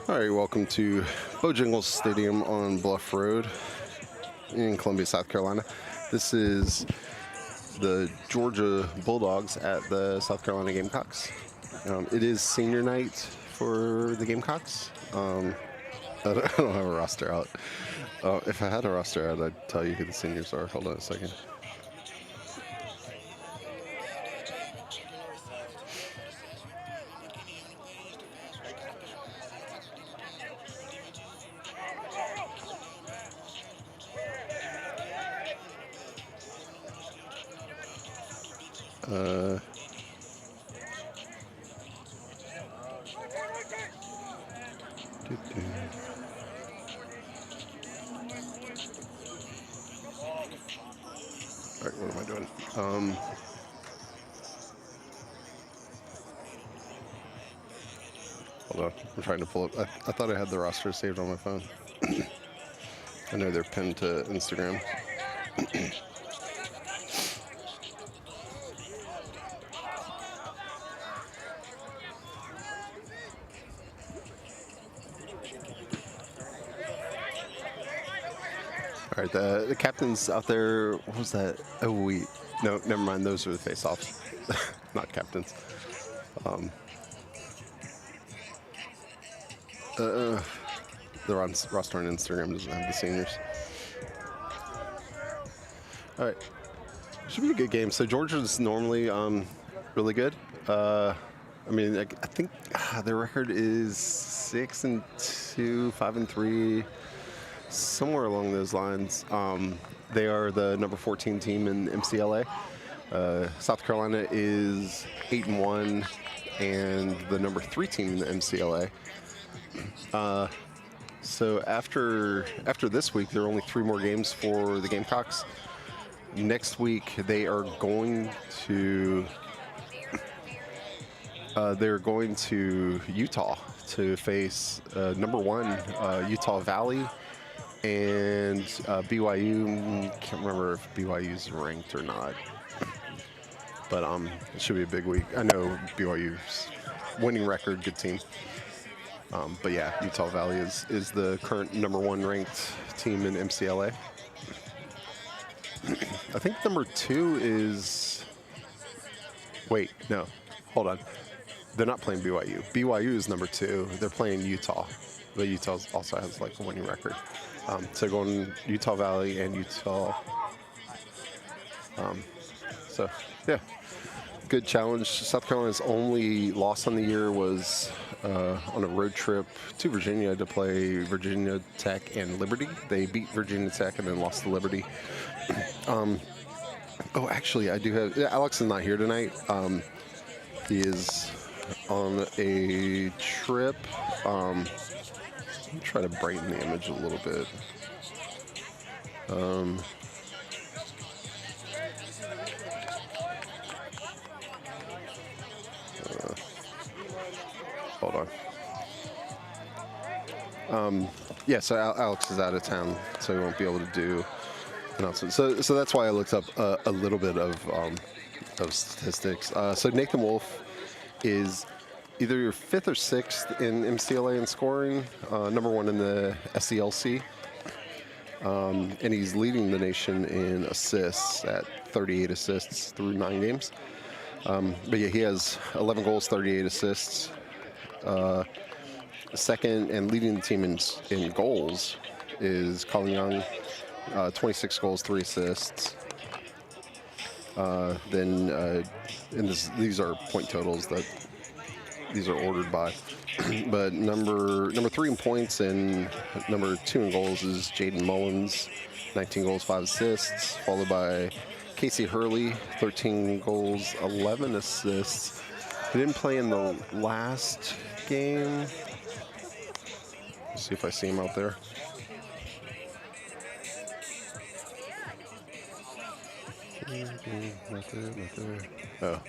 All right, welcome to Bojangles Stadium on Bluff Road in Columbia, South Carolina. This is the Georgia Bulldogs at the South Carolina Gamecocks. It is senior night for the Gamecocks. I don't have a roster out. If I had a roster out, I'd tell you who the seniors are. Hold on a second. All right, what am I doing? Hold on, I'm trying to pull up. I thought I had the roster saved on my phone. I know they're pinned to Instagram. All right, the captains out there, what was that? Oh, wait. No, never mind. Those are the face-offs, not captains. The roster on Instagram doesn't have the seniors. All right. Should be a good game. So Georgia's normally really good. I mean, I think their record is 6-2, 5-3. Somewhere along those lines. They are the number 14 team in MCLA. South Carolina is 8-1 and the number 3 team in the MCLA. So after this week, there are only 3 more games for the Gamecocks. Next week, they are going to Utah to face number 1 Utah Valley. And BYU, can't remember if BYU's ranked or not, but it should be a big week. I know BYU's winning record, good team, but yeah, Utah Valley is the current number 1 ranked team in MCLA. I think number 2 is, wait, no, hold on. They're not playing BYU. BYU is number 2. They're playing Utah, but Utah also has like a winning record. So going Utah Valley and Utah. So yeah, good challenge. South Carolina's only loss on the year was on a road trip to Virginia to play Virginia Tech and Liberty. They beat Virginia Tech and then lost to Liberty. Oh, actually, I do have. Alex is not here tonight. He is on a trip. Try to brighten the image a little bit. Hold on. Yeah, so Alex is out of town, so he won't be able to do announcements. So that's why I looked up a little bit of statistics. So Nathan Wolf is either your 5th or 6th in MCLA in scoring, number 1 in the SELC, and he's leading the nation in assists at 38 assists through 9 games. But yeah, he has 11 goals, 38 assists. Second and leading the team in goals is Colin Young, 26 goals, 3 assists. Then these are point totals that these are ordered by. But number 3 in points and number 2 in goals is Jaden Mullins, 19 goals, 5 assists, followed by Casey Hurley, 13 goals, 11 assists. He didn't play in the last game. Let's see if I see him out there. Not there. Oh.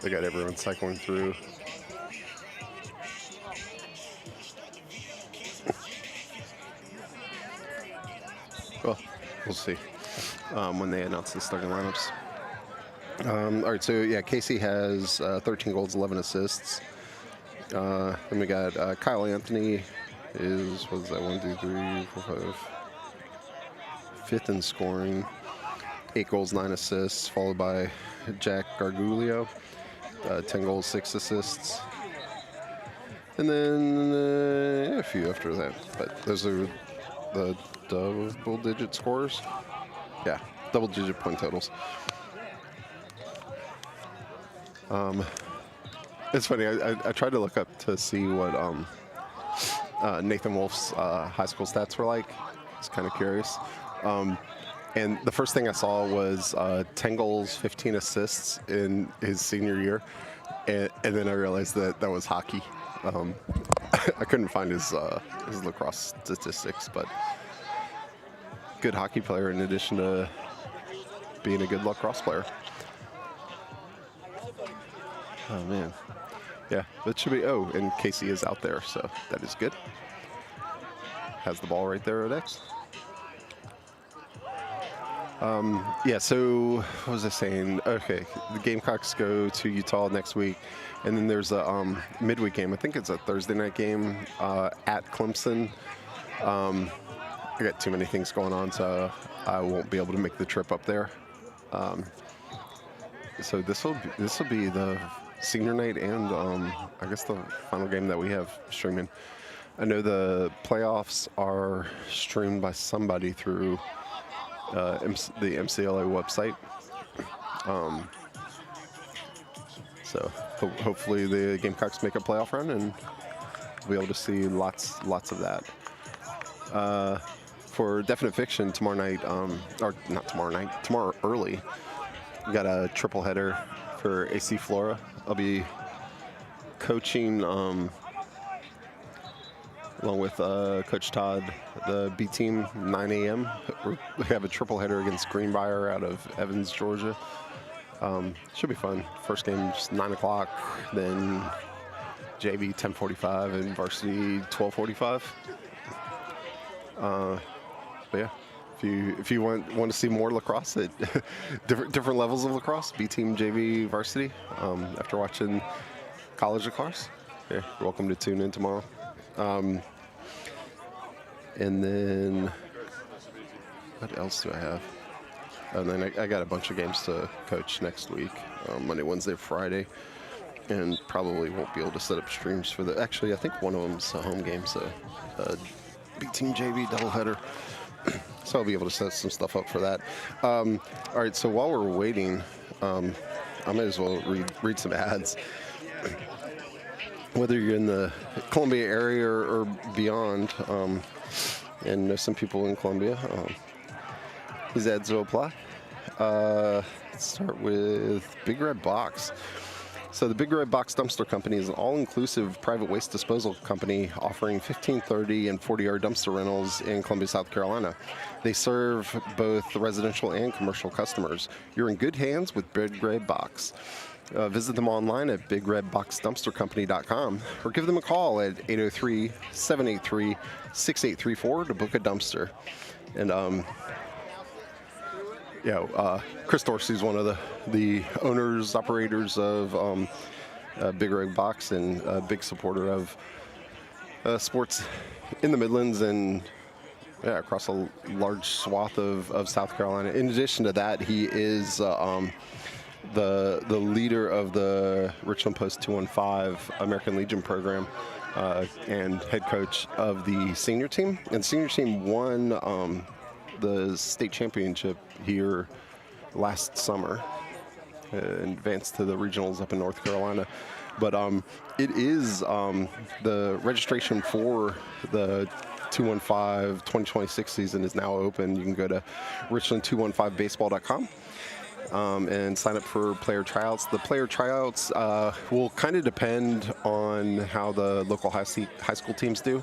They got everyone cycling through. Well, we'll see when they announce the starting lineups. All right, so yeah, Casey has 13 goals, 11 assists. Then we got Kyle Anthony is, what is that, 1, 2, 3, 4, 5, fifth in scoring, 8 goals, 9 assists, followed by Jack Gargulio, 10 goals, 6 assists. And then a few after that. But those are the double-digit scores. Yeah, double-digit point totals. It's funny, I tried to look up to see what Nathan Wolf's high school stats were like. I was kind of curious. And the first thing I saw was 10 goals, 15 assists in his senior year. And then I realized that was hockey. I couldn't find his lacrosse statistics, but good hockey player in addition to being a good lacrosse player. Oh, man. Yeah, that should be, oh, and Casey is out there, so that is good. Has the ball right there at X. Yeah, so what was I saying? Okay, the Gamecocks go to Utah next week, and then there's a midweek game. I think it's a Thursday night game at Clemson. I got too many things going on, so I won't be able to make the trip up there. So this will be the senior night and I guess the final game that we have streaming. I know the playoffs are streamed by somebody through the MCLA website. So hopefully the Gamecocks make a playoff run and we'll be able to see lots of that. For Definite Fiction tomorrow night, or not tomorrow night, tomorrow early, we got a triple header for AC Flora. I'll be coaching along with Coach Todd, the B team, 9 a.m. We have a triple header against Greenbrier out of Evans, Georgia. Should be fun. First game just 9 o'clock, then JV 10:45 and Varsity 12:45. But yeah, if you want to see more lacrosse at different levels of lacrosse, B team, JV, Varsity, after watching college lacrosse, yeah, you're welcome to tune in tomorrow. And then what else do I have? And then I got a bunch of games to coach next week, Monday, Wednesday, Friday, and probably won't be able to set up streams for the. Actually, I think one of them's a home game, so B team JV doubleheader. So I'll be able to set some stuff up for that. All right, so while we're waiting, I might as well read some ads. Whether you're in the Columbia area or beyond, and know some people in Columbia, these ads will apply. Let's start with Big Red Box. So the Big Red Box Dumpster Company is an all-inclusive private waste disposal company offering 15, 30, and 40-yard dumpster rentals in Columbia, South Carolina. They serve both the residential and commercial customers. You're in good hands with Big Red Box. Visit them online at bigredboxdumpstercompany.com or give them a call at 803-783-6834 to book a dumpster. And Chris Dorsey is one of the owners, operators of Big Red Box and a big supporter of sports in the Midlands and across a large swath of South Carolina. In addition to that, he is the leader of the Richland Post 215 American Legion program and head coach of the senior team. And senior team won the state championship here last summer and advanced to the regionals up in North Carolina. But it is the registration for the 215 2026 season is now open. You can go to richland215baseball.com and sign up for player tryouts. The player tryouts will kind of depend on how the local high school teams do.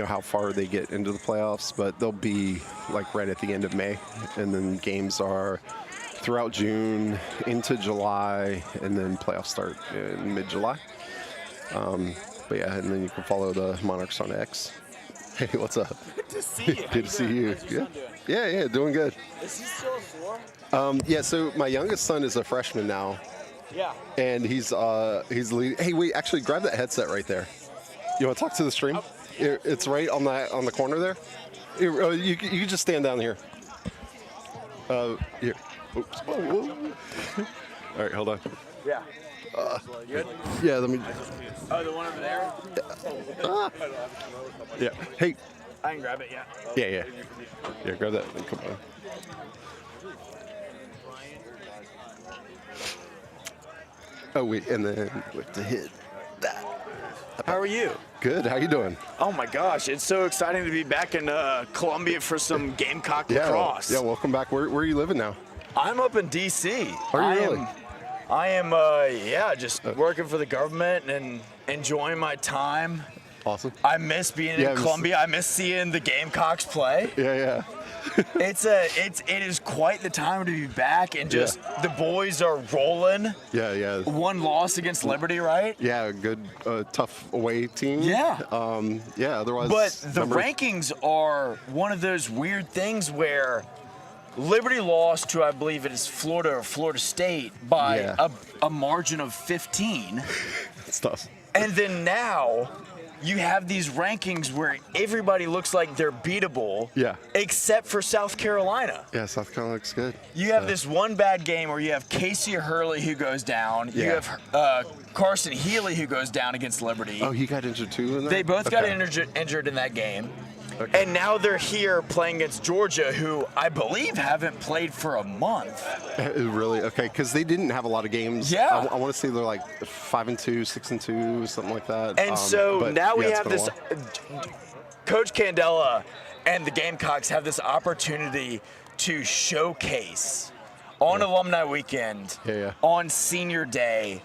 How far they get into the playoffs, but they'll be like right at the end of May, and then games are throughout June into July, and then playoffs start in mid-July. But yeah, and then you can follow the Monarchs on X. Hey, what's up? Good to see you. Good to see you. Yeah, doing good. Is he still a 4? Yeah, so my youngest son is a freshman now, Yeah. And he's leading. Hey, wait, actually, grab that headset right there. You want to talk to the stream? It's right on the corner there. Here, you can just stand down here. Here. Oops. Whoa. All right, hold on. Yeah. Good? Yeah, let me. Oh, the one over there? Yeah. Hey. I can grab it, yeah. Yeah. Yeah, grab that. Come on. Oh, wait, and then we have to hit that. How are you? Good. How you doing? Oh my gosh, it's so exciting to be back in Columbia for some Gamecock lacrosse. Yeah, welcome back. Where are you living now? I'm up in D.C. Are you really? I am, just working for the government and enjoying my time. Awesome. I miss being in Columbia. I miss seeing the Gamecocks play. Yeah. It is quite the time to be back, and just the boys are rolling. Yeah. One loss against Liberty, right? Yeah, a good, tough away team. Yeah. Otherwise. But the rankings are one of those weird things where Liberty lost to, I believe it is Florida or Florida State by a margin of 15. It's tough. And then now you have these rankings where everybody looks like they're beatable, except for South Carolina. Yeah, South Carolina looks good. You have this one bad game where you have Casey Hurley who goes down. You have Carson Healy who goes down against Liberty. Oh, he got injured too in that? They both got injured in that game. Okay. And now they're here playing against Georgia, who I believe haven't played for a month. Really? Okay, because they didn't have a lot of games. Yeah. I want to say they're like 5-2, 6-2, something like that. And so now we have this. Coach Candela and the Gamecocks have this opportunity to showcase on Alumni Weekend, on Senior Day,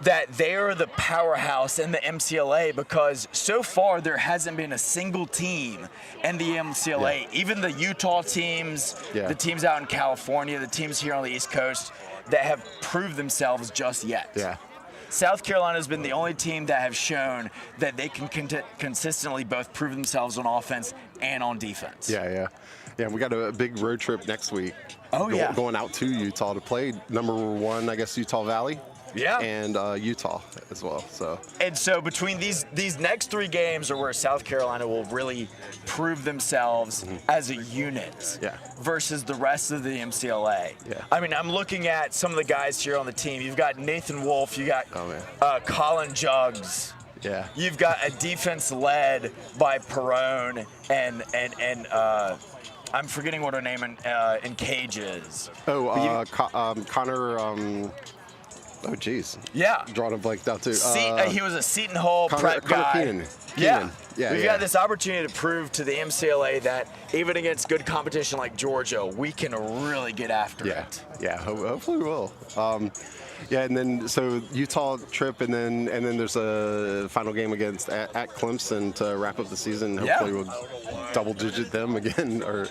that they are the powerhouse in the MCLA, because so far there hasn't been a single team in the MCLA, even the Utah teams, the teams out in California, the teams here on the East Coast, that have proved themselves just yet. Yeah. South Carolina has been the only team that have shown that they can consistently both prove themselves on offense and on defense. Yeah, we got a big road trip next week. Going out to Utah to play number 1, I guess, Utah Valley. Yeah. And Utah as well. And so between these next 3 games are where South Carolina will really prove themselves as a unit versus the rest of the MCLA. Yeah. I mean, I'm looking at some of the guys here on the team. You've got Nathan Wolf. You got Colin Jugs. Yeah. You've got a defense led by Perone and I'm forgetting what her name in Cage is. Connor. Oh, geez. Yeah. Drawing a blank down, too. He was a Seton Hall prep guy. Keenan. We've got this opportunity to prove to the MCLA that even against good competition like Georgia, we can really get after it. Yeah, hopefully we will. And then so Utah trip, and then there's a final game against at Clemson to wrap up the season. Hopefully we'll double-digit them again. Or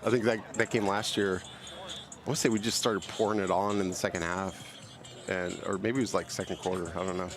I think that game last year, I want to say we just started pouring it on in the second half. Or maybe it was like second quarter. I don't know.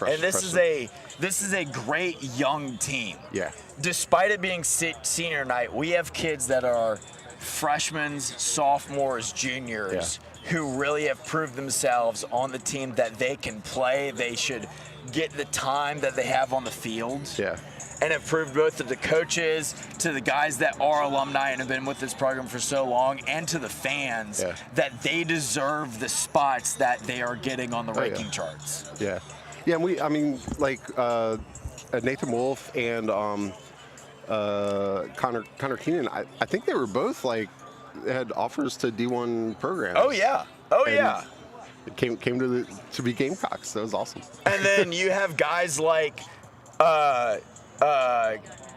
And this is a great young team. Yeah. Despite it being senior night, we have kids that are freshmen, sophomores, juniors who really have proved themselves on the team that they can play. They should get the time that they have on the field. Yeah. And have proved both to the coaches, to the guys that are alumni and have been with this program for so long, and to the fans that they deserve the spots that they are getting on the ranking charts. Yeah. Yeah, and Nathan Wolf and Connor Keenan, I think they were both had offers to D1 programs. Oh yeah. It came to be Gamecocks. That was awesome. And then you have guys like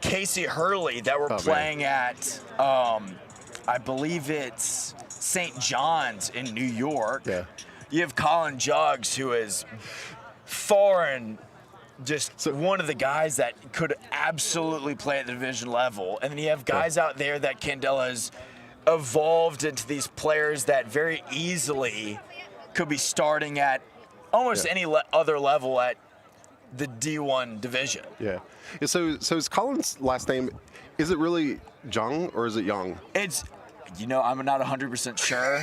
Casey Hurley that were playing at, I believe it's St. John's in New York. Yeah. You have Colin Jugs, who is foreign, just one of the guys that could absolutely play at the division level. And then you have guys out there that Candela has evolved into these players that very easily could be starting at almost any other level at the D1 division. Yeah. So is Colin's last name, is it really Jung or is it Young? It's I'm not 100% sure.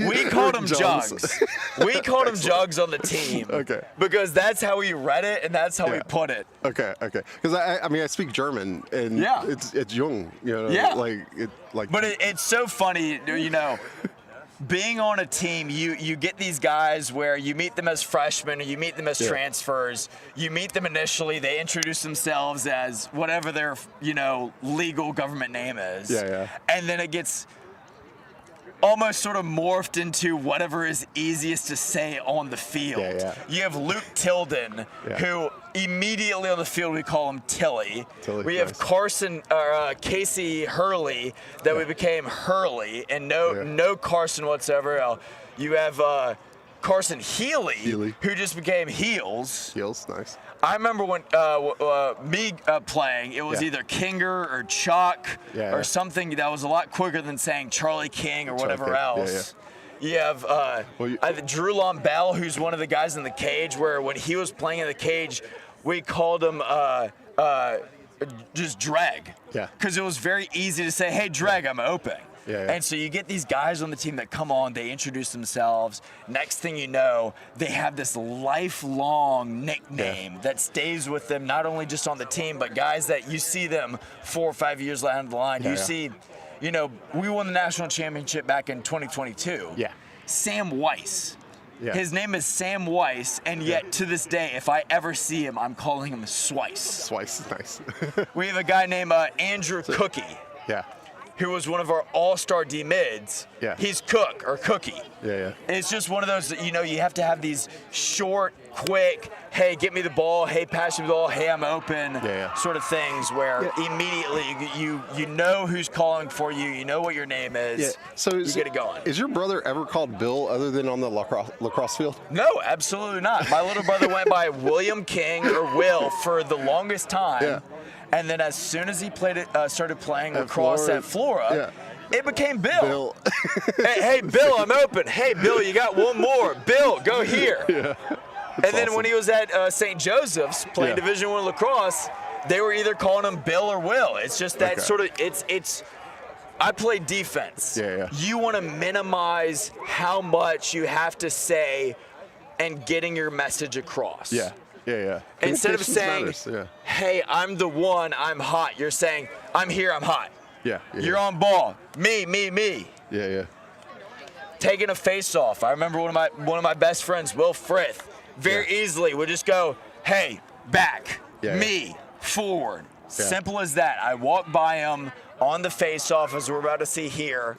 We called him Jugs. We called him Jugs on the team. Okay. Because that's how we read it and that's how we put it. Okay. Because I speak German and it's Jung. Yeah. But it's so funny, being on a team, you get these guys where you meet them as freshmen or you meet them as transfers. You meet them initially, they introduce themselves as whatever their, legal government name is. Yeah. And then it gets almost sort of morphed into whatever is easiest to say on the field. Yeah. You have Luke Tilden, who immediately on the field we call him Tilly. We have Casey Hurley that we became Hurley, and no Carson whatsoever. You have Carson Healy, who just became Heels. Heels, nice. I remember when me playing, it was either Kinger or Chuck or something that was a lot quicker than saying Charlie King or whatever else. You have Drew Lombell, who's one of the guys in the cage, where when he was playing in the cage, we called him just Dreg. Yeah. Because it was very easy to say, hey, Dreg, I'm open. Yeah. And so you get these guys on the team that come on, they introduce themselves. Next thing you know, they have this lifelong nickname that stays with them, not only just on the team, but guys that you see them 4 or 5 years down the line. You see, we won the national championship back in 2022. Yeah. Sam Weiss. Yeah. His name is Sam Weiss, and yet to this day, if I ever see him, I'm calling him Swice. Swice is nice. We have a guy named Andrew Cookie. Yeah. Who was one of our all-star D-mids. Yeah. He's Cook or Cookie. Yeah. It's just one of those that, you have to have these short, quick, hey, get me the ball, hey, pass me the ball, hey, I'm open, sort of things where immediately you know who's calling for you, you know what your name is, Yeah. So you get it going. Is your brother ever called Bill other than on the lacrosse field? No, absolutely not. My little brother went by William King or Will for the longest time. Yeah. And then as soon as he started playing lacrosse at Flora, it became Bill. hey, Bill, I'm open. Hey, Bill, you got one more. Bill, go here. Yeah. And then when he was at St. Joseph's playing Division I lacrosse, they were either calling him Bill or Will. It's just that sort of, it's I play defense. Yeah. You want to minimize how much you have to say and getting your message across. Yeah. Instead of saying, hey, I'm the one, I'm hot, you're saying, I'm here, I'm hot. Yeah. You're on ball. Me. Yeah. Taking a face-off. I remember one of my best friends, Will Frith, very easily would just go, hey, back, me, forward. Simple as that. I walk by him on the face-off, as we're about to see here,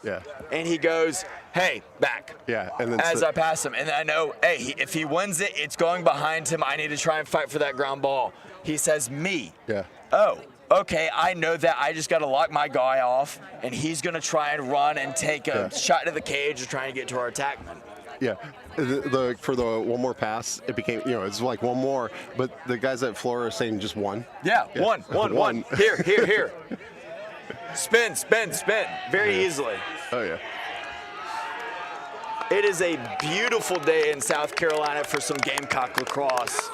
and he goes, hey, back. Yeah, and then as I pass him, and I know, hey, if he wins it, it's going behind him. I need to try and fight for that ground ball. He says, me. Yeah. Oh, okay, I know that. I just got to lock my guy off, and he's going to try and run and take a shot to the cage or trying to get to our attackman. Yeah, for the one more pass, it became, it's like one more, but the guys at Flora are saying just one. Yeah. One. Here. Spin, very easily. Oh, yeah. It is a beautiful day in South Carolina for some Gamecock lacrosse.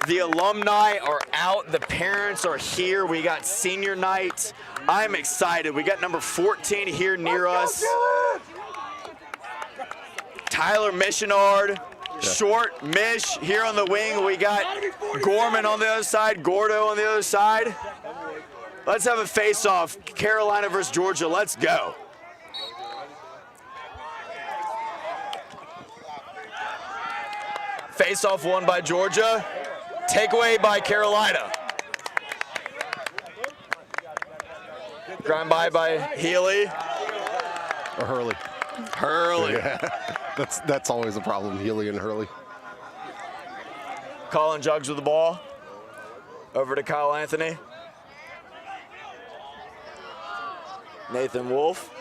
The alumni are out. The parents are here. We got senior night. I'm excited. We got number 14 here near us. Tyler Missionard, short Mish here on the wing. We got Gorman on the other side, Gordo on the other side. Let's have a face-off. Carolina versus Georgia. Let's go. Face-off won by Georgia. Takeaway by Carolina. Grind by Healy. Or Hurley. Yeah. That's always a problem, Healy and Hurley. Colin Jugs with the ball. Over to Kyle Anthony. Nathan Wolf.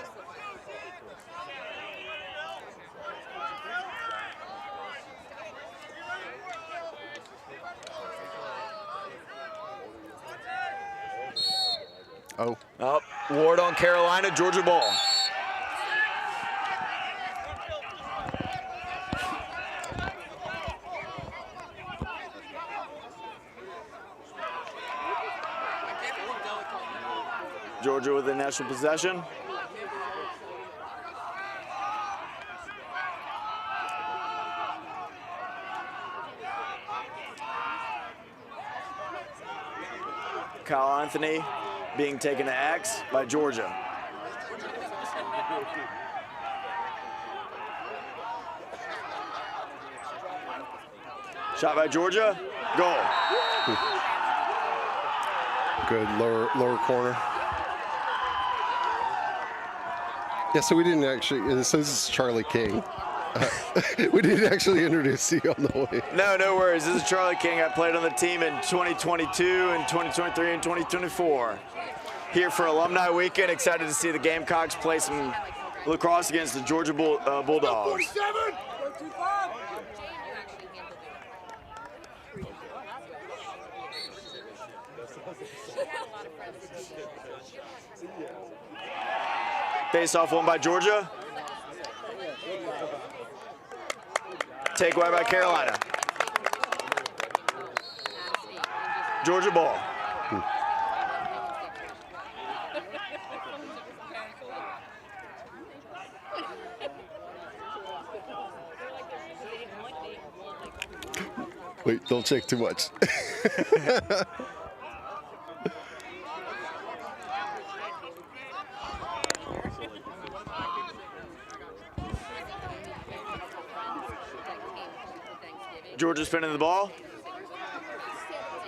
Up, Ward on Carolina, Georgia ball. Georgia with the national possession. Kyle Anthony being taken to X by Georgia. Shot by Georgia, goal. Good lower corner. Yeah, so we didn't actually, so this is Charlie King. We didn't actually introduce you on the way. No worries. This is Charlie King. I played on the team in 2022 and 2023 and 2024. Here for Alumni Weekend. Excited to see the Gamecocks play some lacrosse against the Georgia Bulldogs. Face off won by Georgia. Takeaway by Carolina. Georgia ball. Wait, don't check too much. Georgia spinning the ball.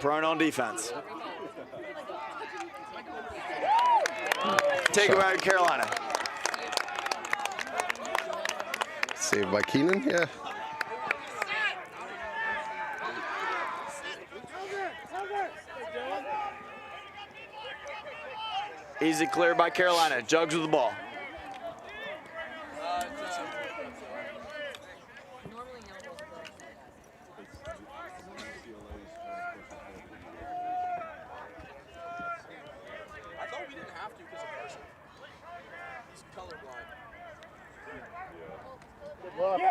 Prone on defense. Takeaway by Carolina. Saved by Keenan, yeah. Easy clear by Carolina. Jugs with the ball.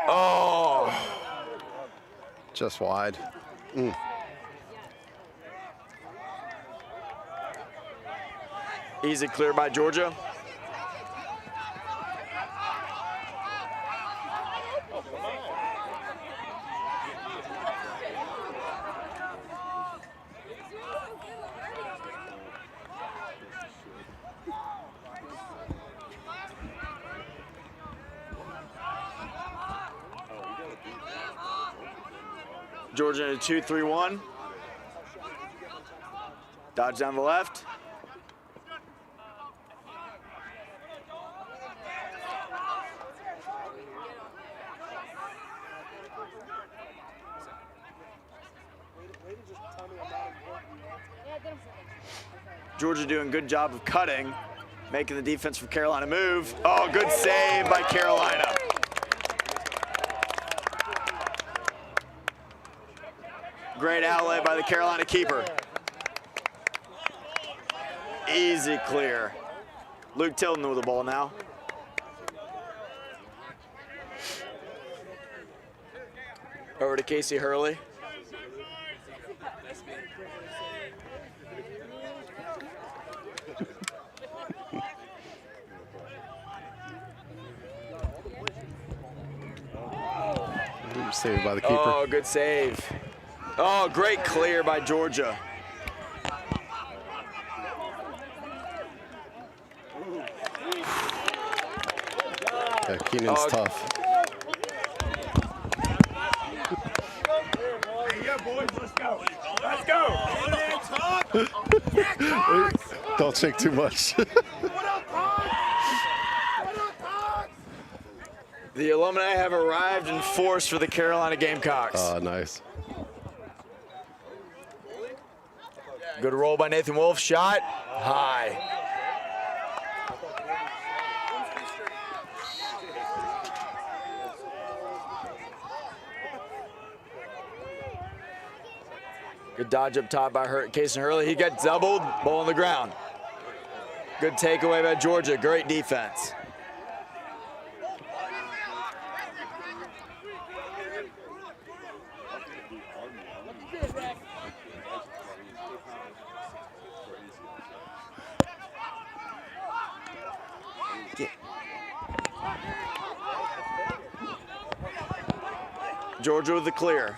Oh! Just wide. Mm. Easy clear by Georgia. Georgia in a 2-3-1. Dodge down the left. Georgia doing a good job of cutting, making the defense for Carolina move. Oh, good save by Carolina. Great outlet by the Carolina keeper. Easy clear. Luke Tilden with the ball now. Over to Casey Hurley. Saved by the keeper. Oh, good save. Oh, great clear by Georgia. Yeah, Keenan's tough. Hey, yeah, boys, let's go. Let's go. Don't shake too much. The Alumni have arrived in force for the Carolina Gamecocks. Oh, nice. Good roll by Nathan Wolf. Shot high. Good dodge up top by Casey Hurley. He got doubled. Ball on the ground. Good takeaway by Georgia. Great defense. Georgia with the clear.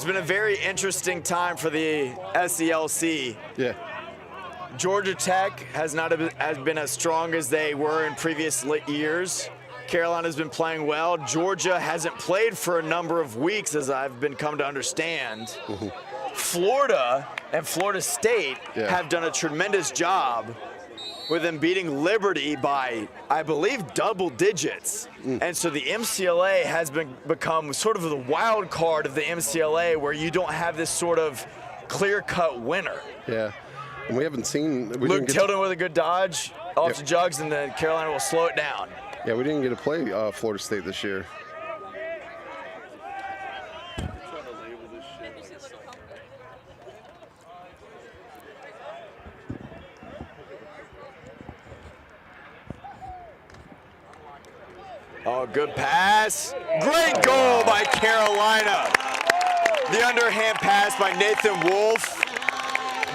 been a very interesting time for the SELC. Yeah. Georgia Tech has been as strong as they were in previous years. Carolina's been playing well. Georgia hasn't played for a number of weeks, as I've been come to understand. Mm-hmm. Florida and Florida State have done a tremendous job with them beating Liberty by, I believe, double digits. And so the MCLA has become sort of the wild card of the MCLA, where you don't have this sort of clear-cut winner. Yeah. And we haven't seen... Luke Tilden with a good dodge off the jugs, and then Carolina will slow it down. Yeah, we didn't get to play Florida State this year. Oh, good pass. Great goal by Carolina. The underhand pass by Nathan Wolf.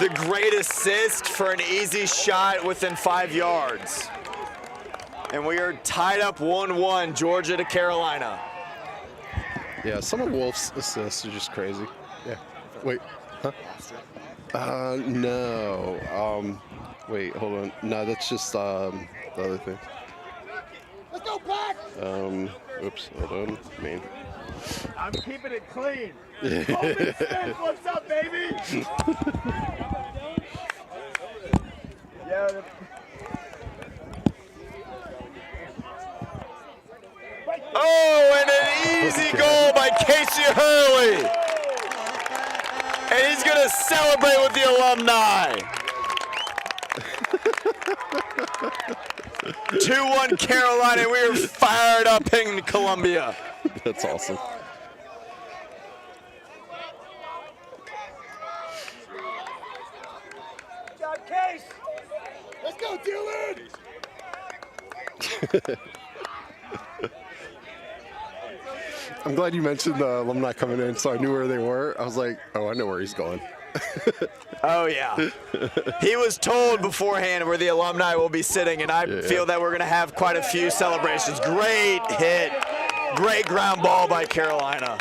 The great assist for an easy shot within 5 yards. And we are tied up 1-1, Georgia to Carolina. Yeah, some of Wolf's assists are just crazy. Yeah. Wait. Huh? No. Wait, hold on. No, that's just the other thing. Let's go, Pack! Oops, hold on. Man. I'm keeping it clean. Coleman Smith, what's up, baby? Oh, and an easy goal by Casey Hurley. And he's going to celebrate with the Alumni. 2-1 Carolina. We are fired up in Columbia. That's awesome. Got Case. Let's go, Dylan. I'm glad you mentioned the Alumni coming in, so I knew where they were. I was like, oh, I know where he's going. Oh, yeah. He was told beforehand where the Alumni will be sitting, and I feel that we're going to have quite a few celebrations. Great hit. Great ground ball by Carolina.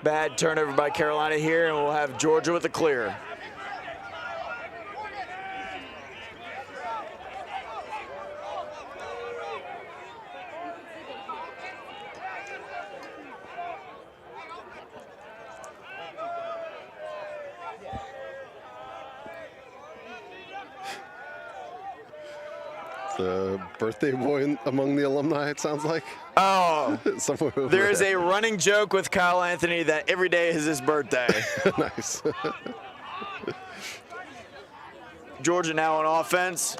Bad turnover by Carolina here, and we'll have Georgia with the clear. The birthday boy among the alumni, it sounds like. Oh, somewhere over there is a running joke with Kyle Anthony that every day is his birthday. Nice. Georgia now on offense.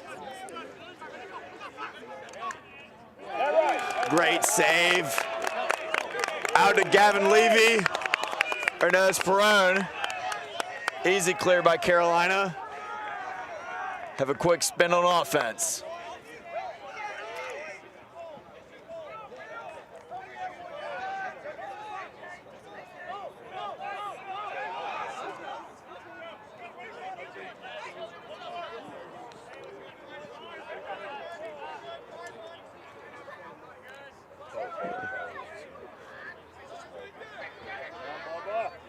Great save. Out to Gavin Levy. Or no, it's Perone. Easy clear by Carolina. Have a quick spin on offense.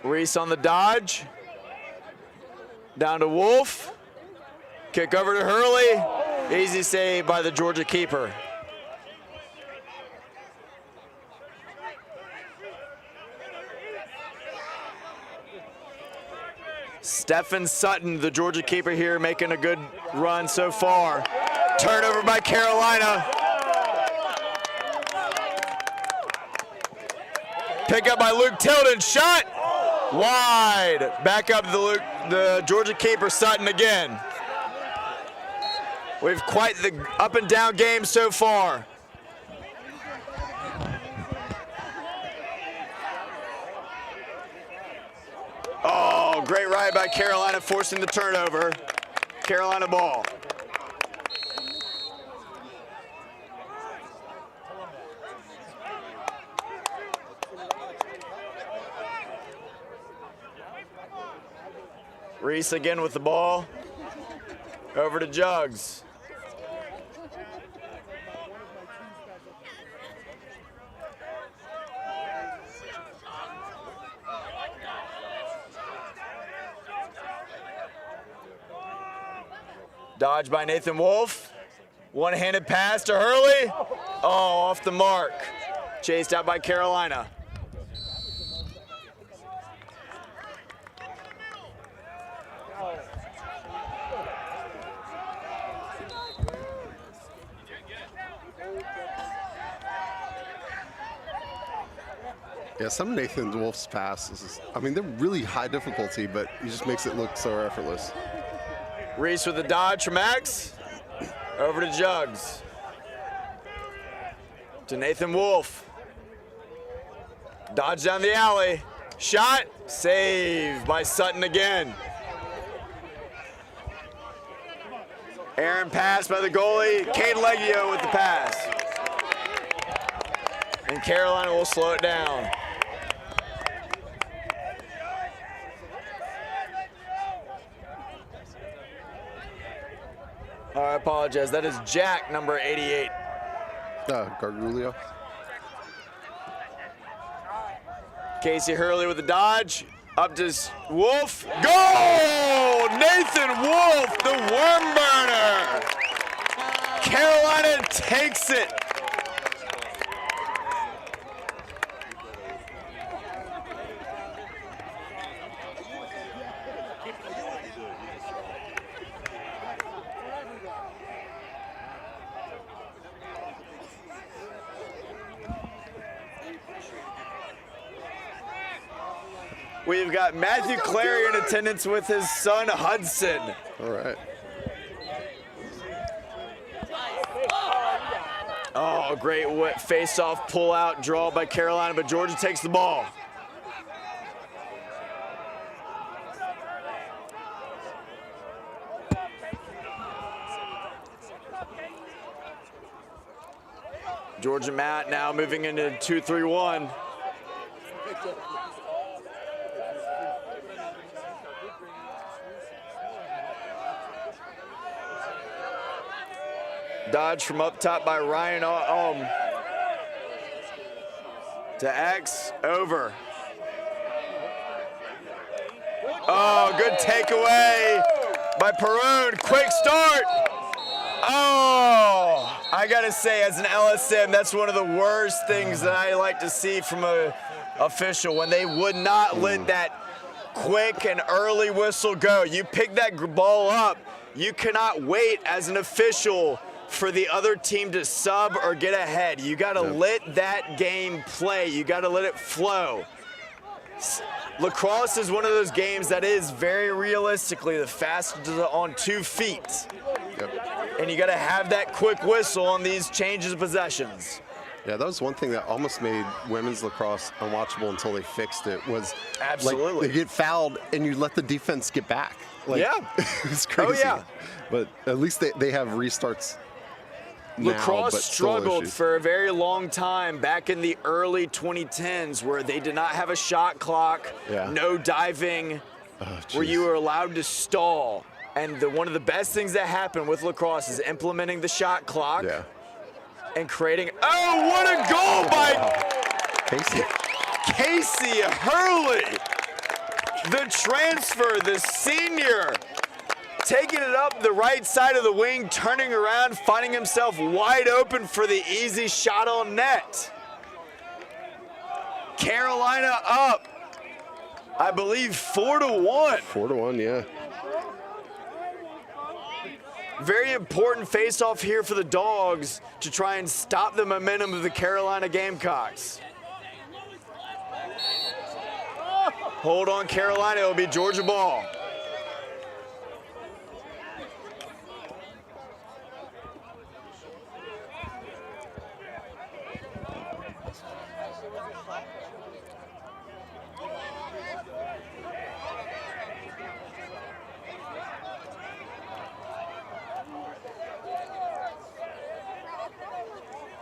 Reese on the dodge. Down to Wolf. Kick over to Hurley. Easy save by the Georgia keeper. Stephen Sutton, the Georgia keeper here, making a good run so far. Turnover by Carolina. Pick up by Luke Tilden. Shot wide. Back up to the Georgia keeper, Sutton again. We've quite the up and down game so far. wide by Carolina, forcing the turnover. Carolina ball. Reese again with the ball. Over to Jugs. Dodge by Nathan Wolf. One-handed pass to Hurley. Oh, off the mark. Chased out by Carolina. Yeah, some of Nathan Wolf's passes, I mean, they're really high difficulty, but he just makes it look so effortless. Reese with the dodge from Max. Over to Jugs. To Nathan Wolf. Dodge down the alley. Shot. Save by Sutton again. Aaron pass by the goalie. Cade Leggio with the pass. And Carolina will slow it down. I apologize. That is Jack, number 88. Gargulio. Casey Hurley with the dodge. Up to Wolf. Goal! Nathan Wolf, the worm burner. Carolina takes it. We've got Matthew Clary in attendance with his son Hudson. All right. Oh, great face-off pull-out draw by Carolina, but Georgia takes the ball. Georgia Matt now moving into 2-3-1. Dodge from up top by Ryan to X, over. Oh, good takeaway by Perone, quick start. Oh, I gotta say, as an LSM, that's one of the worst things that I like to see from a official, when they would not let that quick and early whistle go. You pick that ball up, you cannot wait as an official for the other team to sub or get ahead. You gotta let that game play. You gotta let it flow. Lacrosse is one of those games that is very realistically the fastest on 2 feet. Yep. And you gotta have that quick whistle on these changes of possessions. Yeah, that was one thing that almost made women's lacrosse unwatchable until they fixed it, was absolutely, like, they get fouled and you let the defense get back. Like, yeah. It's crazy. Oh, yeah. But at least they have restarts. Lacrosse now, struggled for a very long time back in the early 2010s, where they did not have a shot clock, no diving, where you were allowed to stall. And one of the best things that happened with lacrosse is implementing the shot clock and creating, oh, what a goal by Casey Hurley. The transfer, the senior, taking it up the right side of the wing, turning around, finding himself wide open for the easy shot on net. Carolina up, I believe, 4-1. 4-1, yeah. Very important face-off here for the Dogs to try and stop the momentum of the Carolina Gamecocks. Hold on, Carolina, it'll be Georgia ball.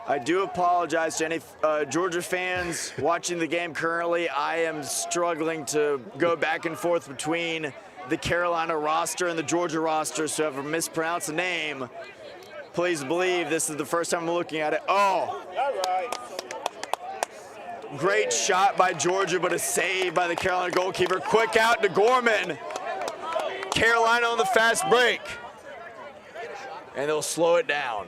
I do apologize to any Georgia fans watching the game currently. I am struggling to go back and forth between the Carolina roster and the Georgia roster, so if I mispronounce the name, please believe this is the first time I'm looking at it. Oh! Great shot by Georgia, but a save by the Carolina goalkeeper. Quick out to Gorman. Carolina on the fast break. And they'll slow it down.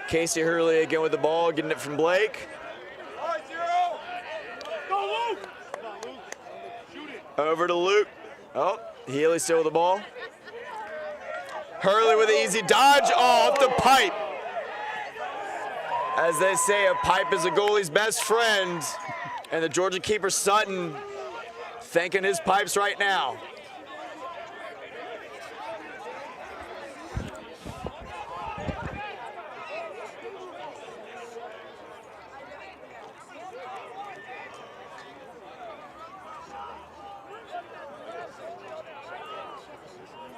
Casey Hurley again with the ball, getting it from Blake. Over to Luke. Oh, Healy still with the ball. Hurley with an easy dodge. Oh, off the pipe. As they say, a pipe is a goalie's best friend. And the Georgia keeper, Sutton, thanking his pipes right now.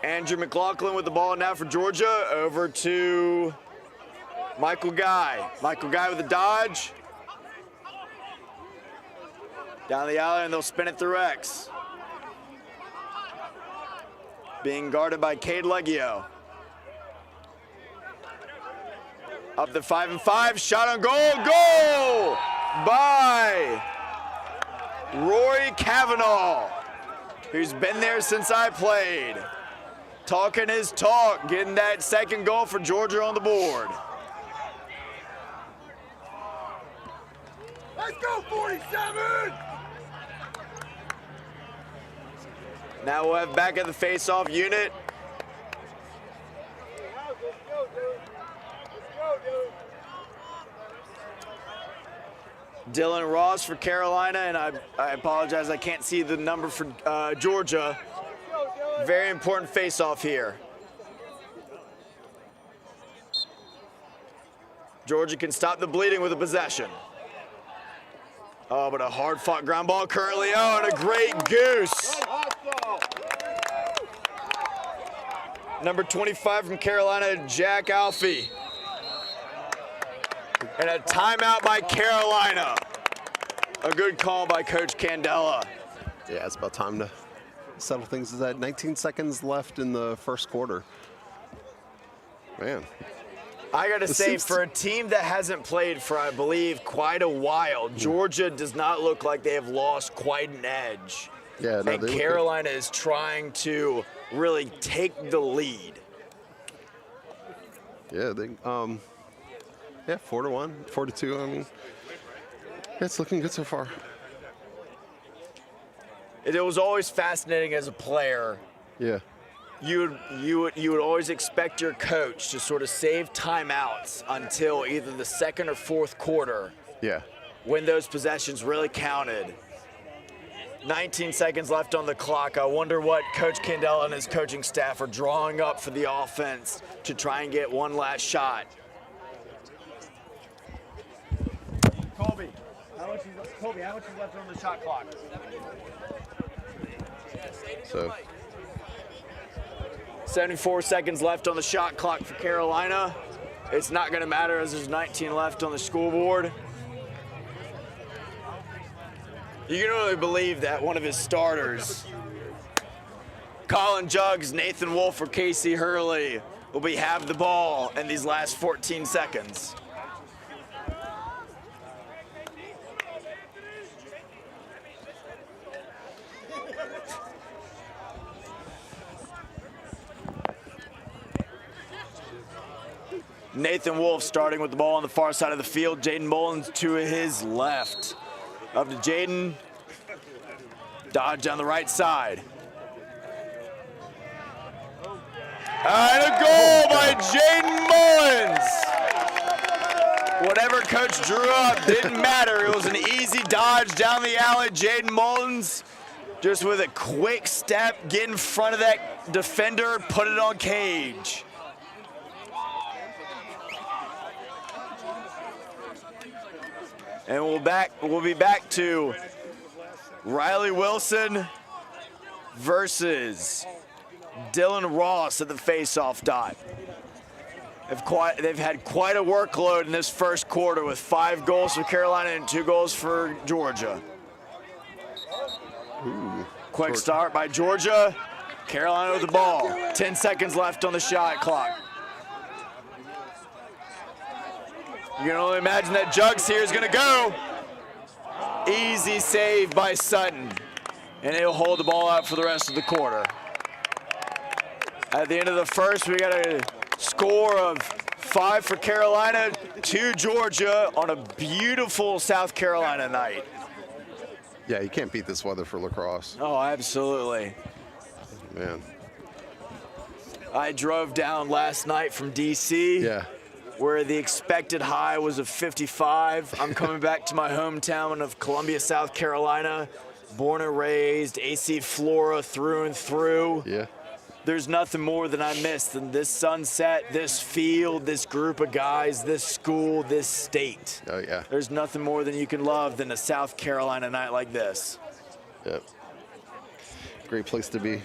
Andrew McLaughlin with the ball now for Georgia. Over to Michael Guy. Michael Guy with the dodge. Down the alley, and they'll spin it through X. Being guarded by Cade Leggio. Up the 5-and-5, shot on goal, goal by Rory Cavanaugh, who's been there since I played. Talking his talk, getting that second goal for Georgia on the board. Let's go, 47! Now we'll have back at the face-off unit. Dylan Ross for Carolina, and I apologize, I can't see the number for Georgia. Very important face-off here. Georgia can stop the bleeding with a possession. Oh, but a hard-fought ground ball currently. Oh, and a great goose. Number 25 from Carolina, Jack Alfie. And a timeout by Carolina. A good call by Coach Candela. Yeah, it's about time to settle things. Is that 19 seconds left in the first quarter? Man. I got to say, for a team that hasn't played for, I believe, quite a while, Georgia does not look like they have lost quite an edge. Yeah, no, and Carolina is trying to really take the lead. Yeah, they, yeah, 4-1, 4-2. I mean, it's looking good so far. It was always fascinating as a player. Yeah. You would always expect your coach to sort of save timeouts until either the second or fourth quarter. Yeah. When those possessions really counted. 19 seconds left on the clock. I wonder what Coach Candela and his coaching staff are drawing up for the offense to try and get one last shot. Colby, how much is left on the shot clock? So 74 seconds left on the shot clock for Carolina. It's not going to matter as there's 19 left on the scoreboard. You can only believe that one of his starters, Colin Juggs, Nathan Wolf, or Casey Hurley, will have the ball in these last 14 seconds. Nathan Wolf starting with the ball on the far side of the field. Jaden Mullins to his left. Up to Jaden. Dodge down the right side. And a goal by Jaden Mullins. Whatever coach drew up didn't matter. It was an easy dodge down the alley. Jaden Mullins just with a quick step, get in front of that defender, put it on Cage. And we'll be back to Riley Wilson versus Dylan Ross at the face-off dot. They've had quite a workload in this first quarter with 5 goals for Carolina and 2 goals for Georgia. Ooh, Quick start by Georgia. Carolina with the ball. 10 seconds left on the shot clock. You can only imagine that Jugs here is going to go. Easy save by Sutton. And he'll hold the ball out for the rest of the quarter. At the end of the first, we got a score of 5 for Carolina, 2 Georgia on a beautiful South Carolina night. Yeah, you can't beat this weather for lacrosse. Oh, absolutely. Man. I drove down last night from D.C. Yeah. Where the expected high was of 55. I'm coming back to my hometown of Columbia, South Carolina. Born and raised, AC Flora through and through. Yeah. There's nothing more than I miss than this sunset, this field, this group of guys, this school, this state. Oh, yeah. There's nothing more than you can love than a South Carolina night like this. Yep. Great place to be.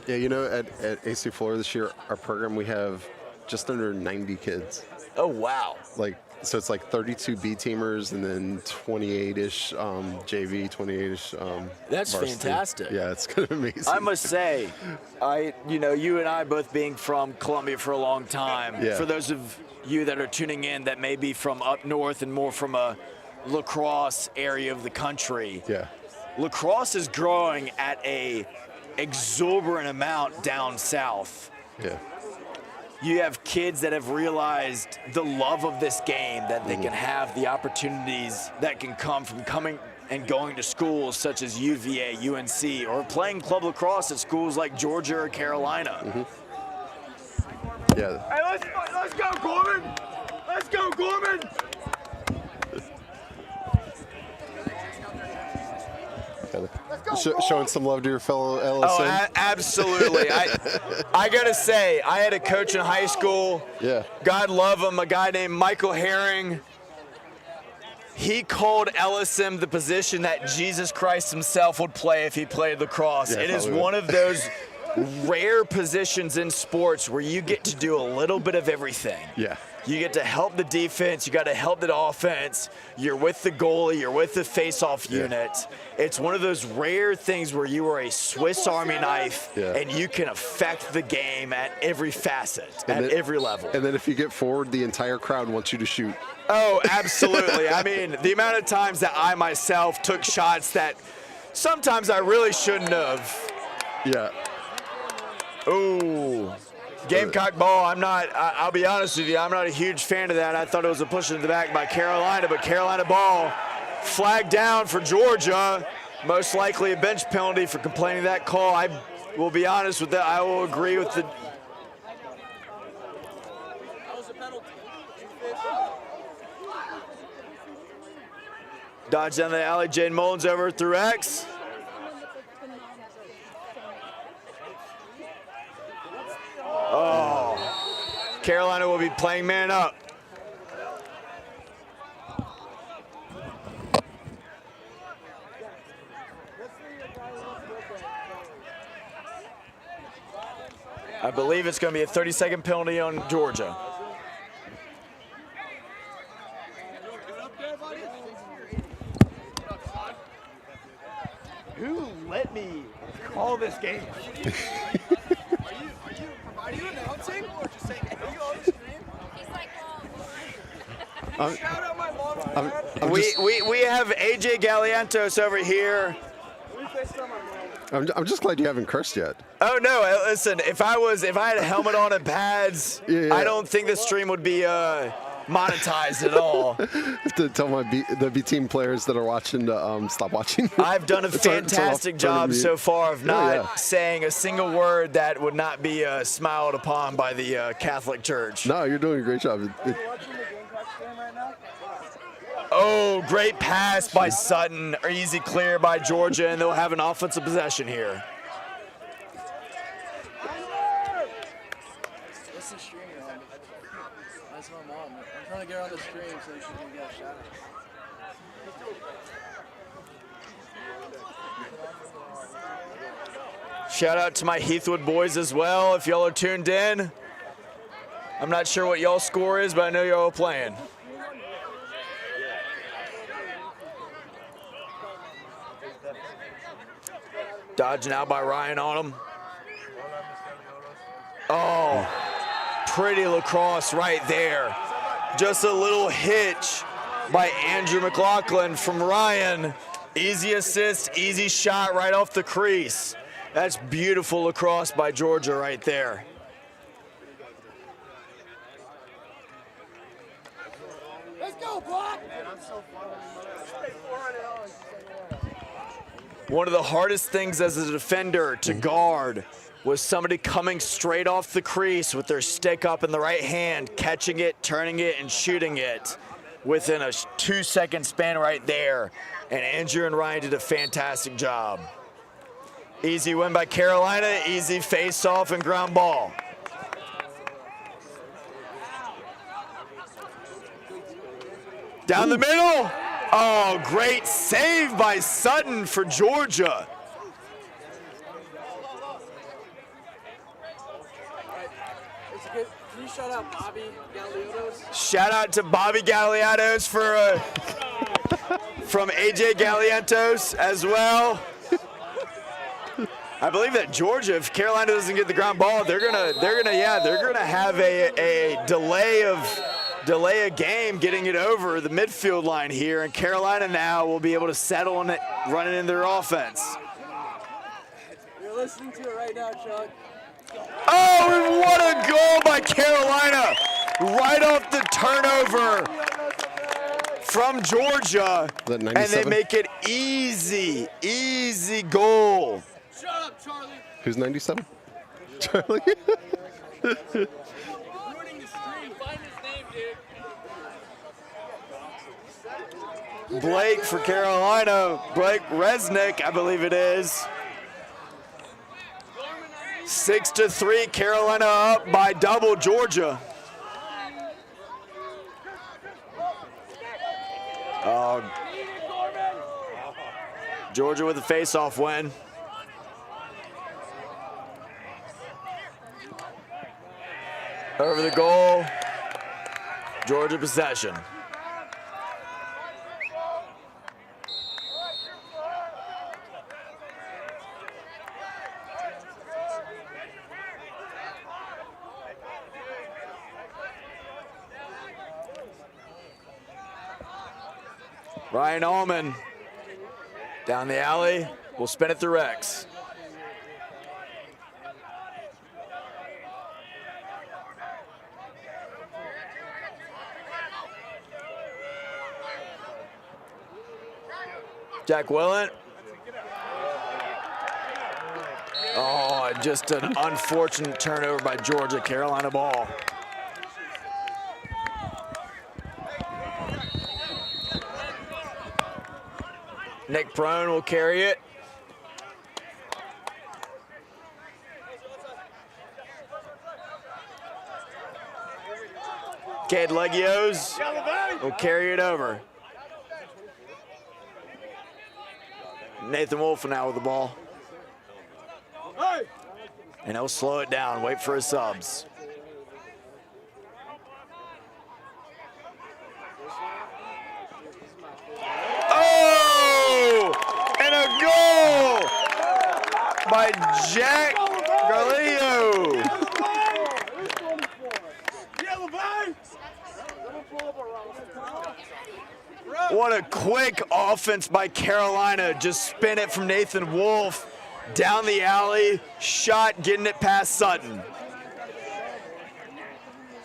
Yeah, you know, at AC Flora this year, our program, we have just under 90 kids. Oh, wow. So it's like 32 B teamers and then 28-ish JV, 28-ish That's varsity. fantastic. Yeah, it's kind of amazing. I must say, you and I both being from Columbia for a long time. Yeah. For those of you that are tuning in that may be from up north and more from a lacrosse area of the country. Yeah. Lacrosse is growing at a exorbitant amount down south. Yeah. You have kids that have realized the love of this game, that they can have the opportunities that can come from coming and going to schools such as UVA, UNC, or playing club lacrosse at schools like Georgia or Carolina. Yeah. Hey, let's go, Gorman! Let's go, Gorman! Showing some love to your fellow LSM. Oh, absolutely. I gotta say, I had a coach in high school. Yeah. God love him, a guy named Michael Herring. He called LSM the position that Jesus Christ himself would play if he played lacrosse. Yeah, it is probably one of those rare positions in sports where you get to do a little bit of everything. Yeah. You get to help the defense, you got to help the offense, you're with the goalie, you're with the face-off unit. It's one of those rare things where you are a Swiss Army knife and you can affect the game at every facet, every level. And then if you get forward, the entire crowd wants you to shoot. Oh, absolutely. I mean, the amount of times that I myself took shots that sometimes I really shouldn't have. Yeah. Ooh. Gamecock ball, I'll be honest with you, I'm not a huge fan of that. I thought it was a push into the back by Carolina, but Carolina ball flagged down for Georgia. Most likely a bench penalty for complaining that call. I will be honest with that. I will agree with the. Dodge down the alley, Jane Mullins over through X. Oh, Carolina will be playing man up. I believe it's going to be a 30-second penalty on Georgia. Who let me call this game? Are you announcing or just saying, are you on the stream? He's like, shout out my mom. We have AJ Galiantos over here. I'm just glad you haven't cursed yet. Oh no! Listen, if I had a helmet on and pads, I don't think the stream would be monetized at all. To tell the B team players that are watching to stop watching. I've done a fantastic job so far of not saying a single word that would not be smiled upon by the Catholic Church. No, you're doing a great job. Oh, great pass by Sutton. Easy clear by Georgia, and they'll have an offensive possession here. What's the stream you're on? That's my mom. I'm trying to get her on the stream so she can get a shout out. Shout out to my Heathwood boys as well, if y'all are tuned in. I'm not sure what y'all score is, but I know y'all are playing. Dodging out by Ryan on him. Oh, pretty lacrosse right there. Just a little hitch by Andrew McLaughlin from Ryan. Easy assist, easy shot right off the crease. That's beautiful lacrosse by Georgia right there. Let's go, Block! One of the hardest things as a defender to guard was somebody coming straight off the crease with their stick up in the right hand, catching it, turning it, and shooting it within a 2-second span right there. And Andrew and Ryan did a fantastic job. Easy win by Carolina, easy face-off and ground ball. Down the middle. Oh, great save by Sutton for Georgia. Can you shout out Bobby Galeatos? Shout out to Bobby Galeatos for from AJ Galeatos as well. I believe that Georgia, if Carolina doesn't get the ground ball, they're gonna have a delay a game getting it over the midfield line here, and Carolina now will be able to settle on it, running in their offense. You're listening to it right now, Chuck. Oh, what a goal by Carolina! Right off the turnover from Georgia, and they make it easy goal. Shut up, Charlie. Who's 97? Charlie? Ruining the stream. Find his name, dude. Blake for Carolina. Blake Resnick, I believe it is. 6-3, Carolina up by double Georgia. Georgia with a face-off win. Over the goal, Georgia possession. Ryan Allman down the alley, will spin it through Rex. Jack Willant. Oh, just an unfortunate turnover by Georgia. Carolina ball. Nick Prone will carry it. Cade Legios will carry it over. Nathan Wolf now with the ball. And he'll slow it down, wait for his subs. Oh! And a goal by Jack Garlio. What a quick offense by Carolina. Just spin it from Nathan Wolf down the alley, shot, getting it past Sutton.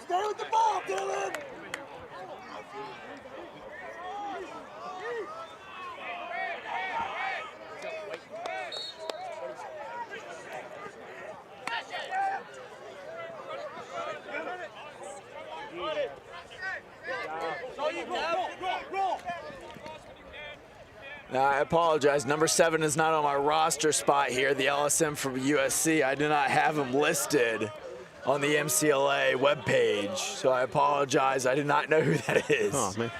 Stay with the ball, Dylan! I apologize. Number 7 is not on my roster spot here. The LSM from USC. I do not have him listed on the MCLA webpage, so I apologize. I do not know who that is. Oh, man.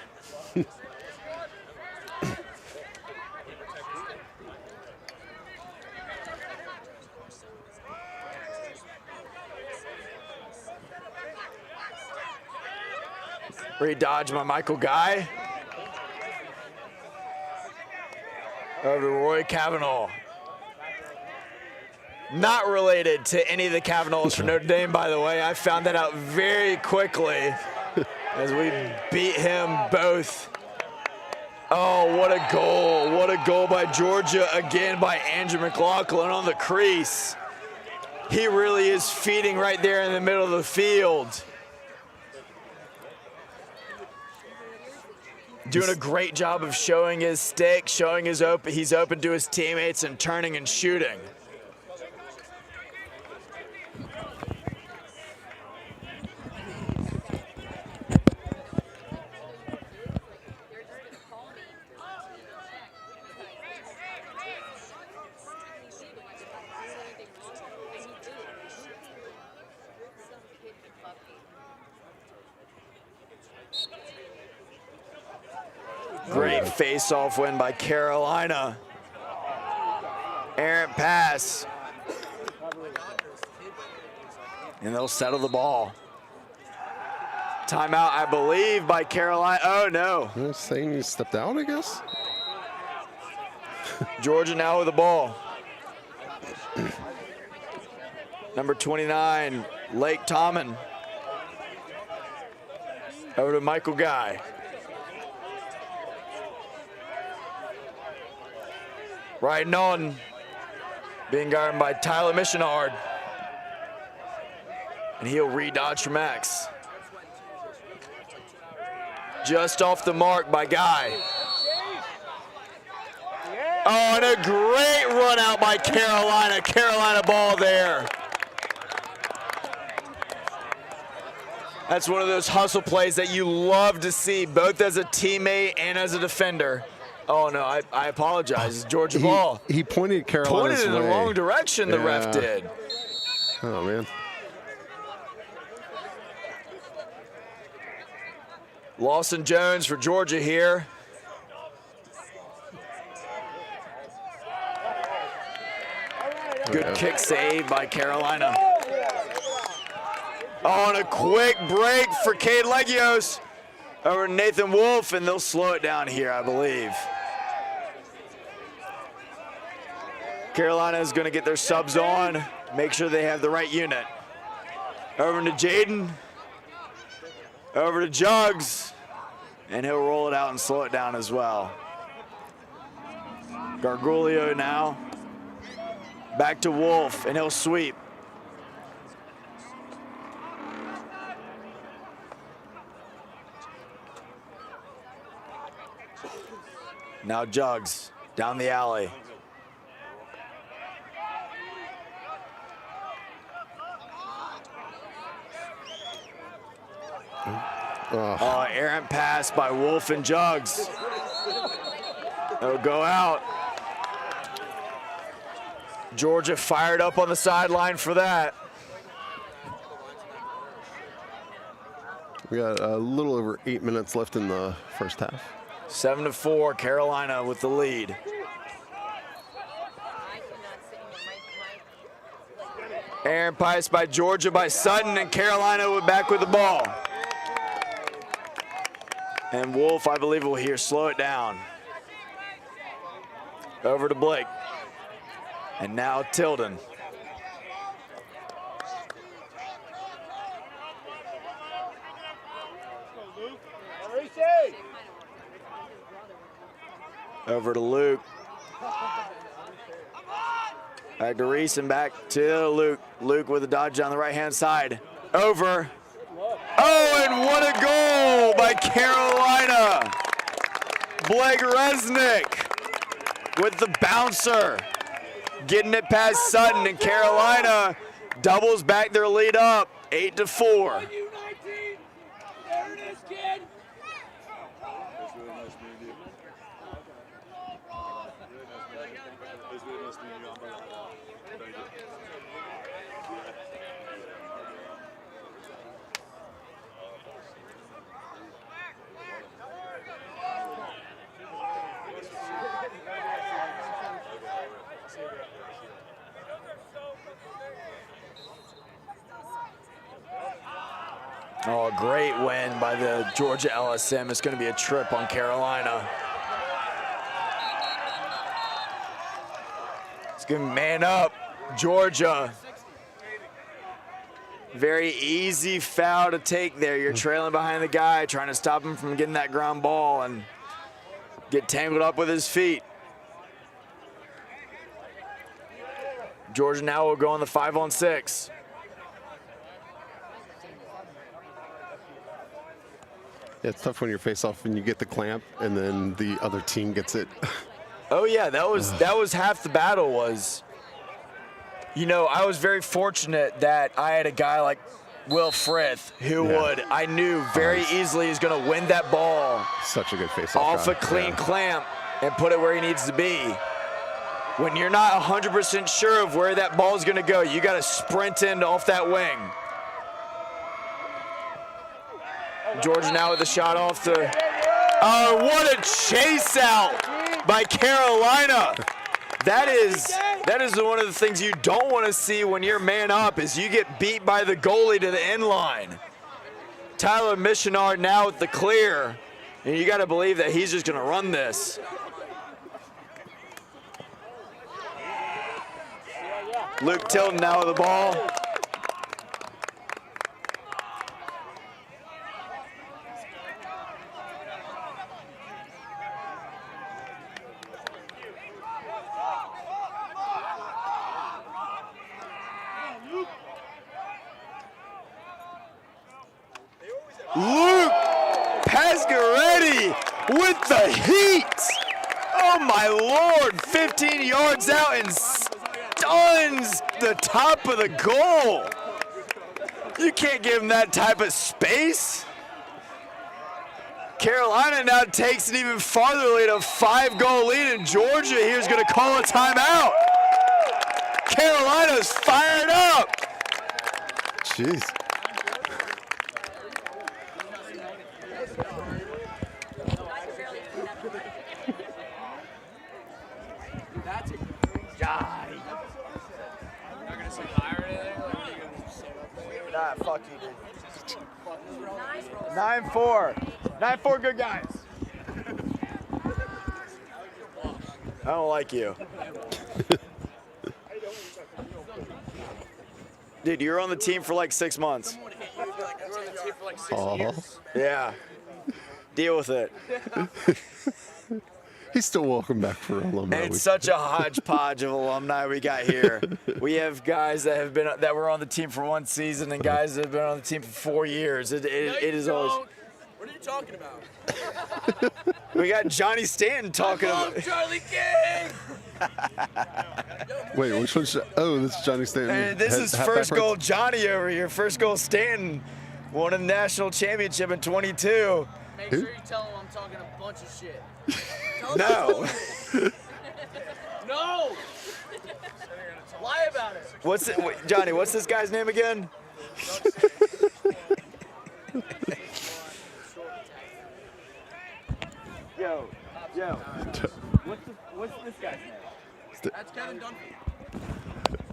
Re-dodge by Michael Guy. Over to Roy Cavanaugh. Not related to any of the Cavanaughs for Notre Dame, by the way. I found that out very quickly as we beat him both. Oh, what a goal. What a goal by Georgia, again by Andrew McLaughlin on the crease. He really is feeding right there in the middle of the field. Doing a great job of showing his stick, showing he's open to his teammates and turning and shooting. Great face-off win by Carolina. Errant pass. And they'll settle the ball. Timeout, I believe, by Carolina. Oh, no. They're saying he stepped out, I guess? Georgia now with the ball. Number 29, Lake Tommen. Over to Michael Guy. Riding on, being guarded by Tyler Missionard. And he'll re-dodge from X. Just off the mark by Guy. Oh, and a great run out by Carolina. Carolina ball there. That's one of those hustle plays that you love to see, both as a teammate and as a defender. Oh, no, I apologize. It's Georgia ball. He pointed Carolina's Pointed in the way. wrong direction, the ref did. Oh, man. Lawson Jones for Georgia here. Good kick save by Carolina. Oh, and a quick break for Cade Legios over Nathan Wolf, and they'll slow it down here, I believe. Carolina is going to get their subs on, make sure they have the right unit. Over to Jaden. Over to Jugs. And he'll roll it out and slow it down as well. Gargulio now. Back to Wolf, and he'll sweep. Now Jugs down the alley. Oh, errant pass by Wolf and Jugs. It'll go out. Georgia fired up on the sideline for that. We got a little over 8 minutes left in the first half. 7-4, Carolina with the lead. Aaron Pice by Georgia by Sutton, and Carolina back with the ball. And Wolf, I believe, will here slow it down. Over to Blake. And now Tilden. Over to Luke. Back to Reese and back to Luke. Luke with a dodge on the right-hand side. Over. Oh, and what a goal by Carolina. Blake Resnick with the bouncer. Getting it past Sutton, and Carolina doubles back their lead up, 8-4. Oh, great win by the Georgia LSM. It's going to be a trip on Carolina. It's going to man up, Georgia. Very easy foul to take there. You're trailing behind the guy, trying to stop him from getting that ground ball and get tangled up with his feet. Georgia now will go on the 5-on-6. Yeah, it's tough when you're face off and you get the clamp and then the other team gets it. Oh yeah, that was half the battle was. You know, I was very fortunate that I had a guy like Will Frith who I knew very easily is going to win that ball. Such a good face-off off a clean clamp and put it where he needs to be. When you're not 100% sure of where that ball is going to go, you got to sprint in off that wing. Georgia now with the shot off the. Oh, what a chase out by Carolina. That is one of the things you don't want to see when you're man up is you get beat by the goalie to the end line. Tyler Missionard now with the clear, and you got to believe that he's just going to run this. Luke Tilton now with the ball. Luke Pasquaretti with the heat. Oh my Lord, 15 yards out and stuns the top of the goal. You can't give him that type of space. Carolina now takes an even farther lead, a 5-goal lead, and Georgia here is going to call a timeout. Carolina's fired up. Jeez. Nah, fuck you, dude. 9-4. 9-4, good guys. I don't like you. Dude, you're on the team for like 6 months. Yeah. Deal with it. He's still welcome back for alumni. And it's such a hodgepodge of alumni we got here. We have guys that were on the team for 1 season and guys that have been on the team for 4 years. It is always. What are you talking about? We got Johnny Stanton talking about. Charlie King! Wait, which one's? Oh, this is Johnny Stanton. And this is first goal Johnny over here. First goal Stanton. Won a national championship in 22. Make sure you tell him I'm talking a bunch of shit. No. No! Lie about it. Wait, Johnny, what's this guy's name again? Yo. What's this guy's name? That's Kevin Dunphy.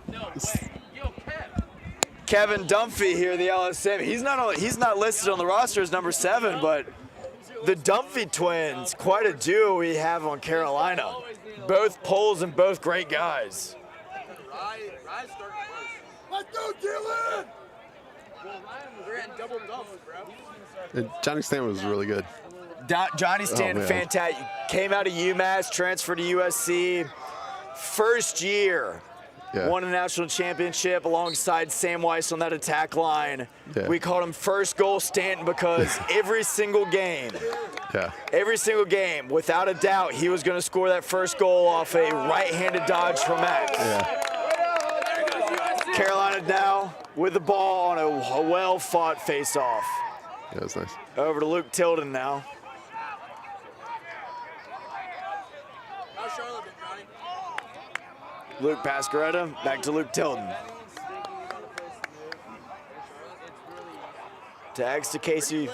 No way. Yo, Kev. Kevin Dunphy here, the LSM. He's not listed on the roster as number 7, but the Dunphy twins, quite a duo we have on Carolina. Both Poles and both great guys. Ryan started first. Let's go, Dylan! Well, Ryan was in double doubles, bro. And Johnny Stanton was really good. Johnny Stanton, fantastic. Came out of UMass, transferred to USC. First year, won a national championship alongside Sam Weiss on that attack line. Yeah. We called him first goal Stanton because every single game, without a doubt, he was going to score that first goal off a right-handed dodge from X. Yeah. Carolina now with the ball on a well-fought face-off. Yeah, that's nice. Over to Luke Tilden now. How's Charlotte been, Johnny? Luke Pasquaretta, back to Luke Tilden. Tags to Casey.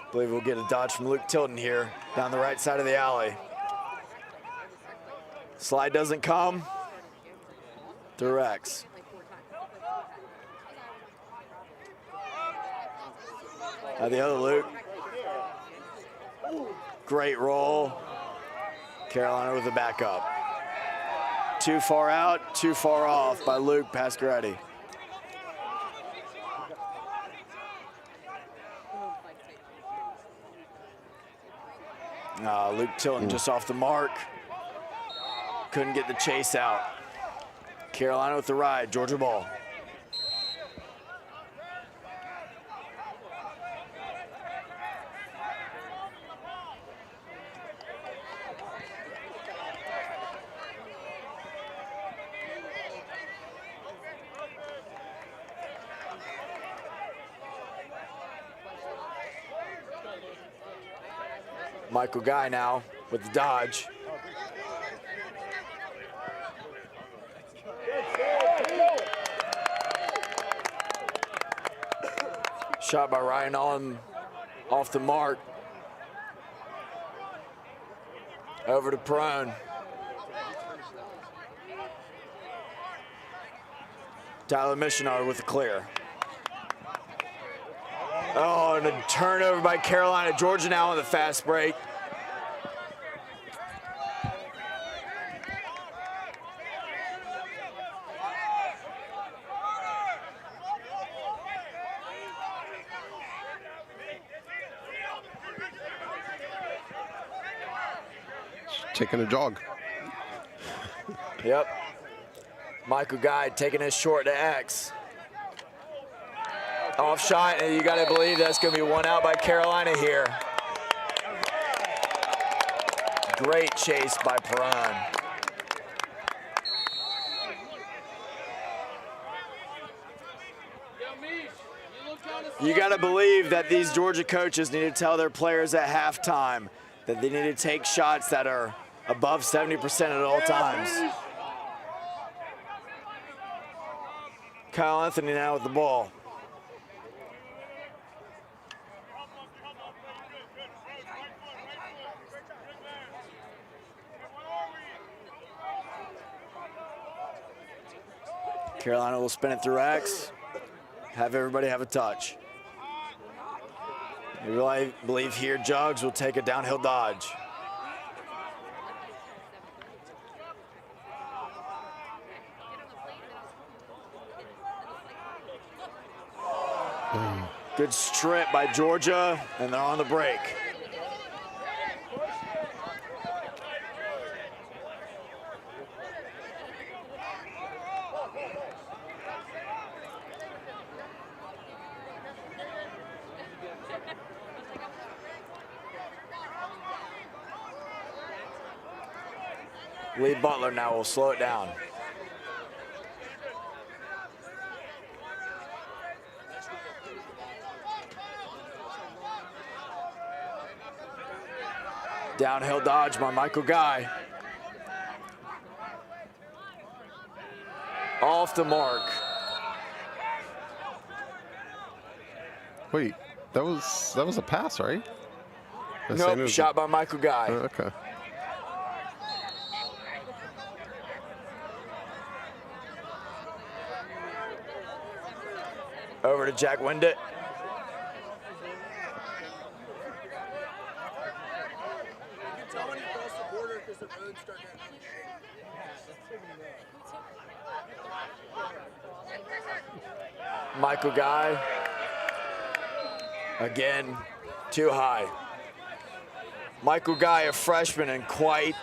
I believe we'll get a dodge from Luke Tilden here down the right side of the alley. Slide doesn't come. Through X. Now the other Luke. Great roll. Carolina with the backup. Too far out, too far off by Luke Pasquaretti. Luke Tilton just off the mark. Couldn't get the chase out. Carolina with the ride, Georgia ball. Michael Guy now with the dodge. Shot by Ryan Allen off the mark. Over to Prone. Tyler Missionar with the clear. Oh, and a turnover by Carolina. Georgia now on the fast break. Taking a jog. Yep. Michael Guy taking his short to X. Off shot, and you got to believe that's going to be one out by Carolina here. Great chase by Perron. You got to believe that these Georgia coaches need to tell their players at halftime that they need to take shots that are above 70% at all times. Kyle Anthony now with the ball. Carolina will spin it through X, have everybody have a touch. I really believe here Jugs will take a downhill dodge. Good strip by Georgia, and they're on the break. Lee Butler now will slow it down. Downhill dodge by Michael Guy. Off the mark. Wait, that was a pass, right? Nope, shot by Michael Guy. Okay. Over to Jack Windett. Michael Guy. Again, too high. Michael Guy, a freshman, and quite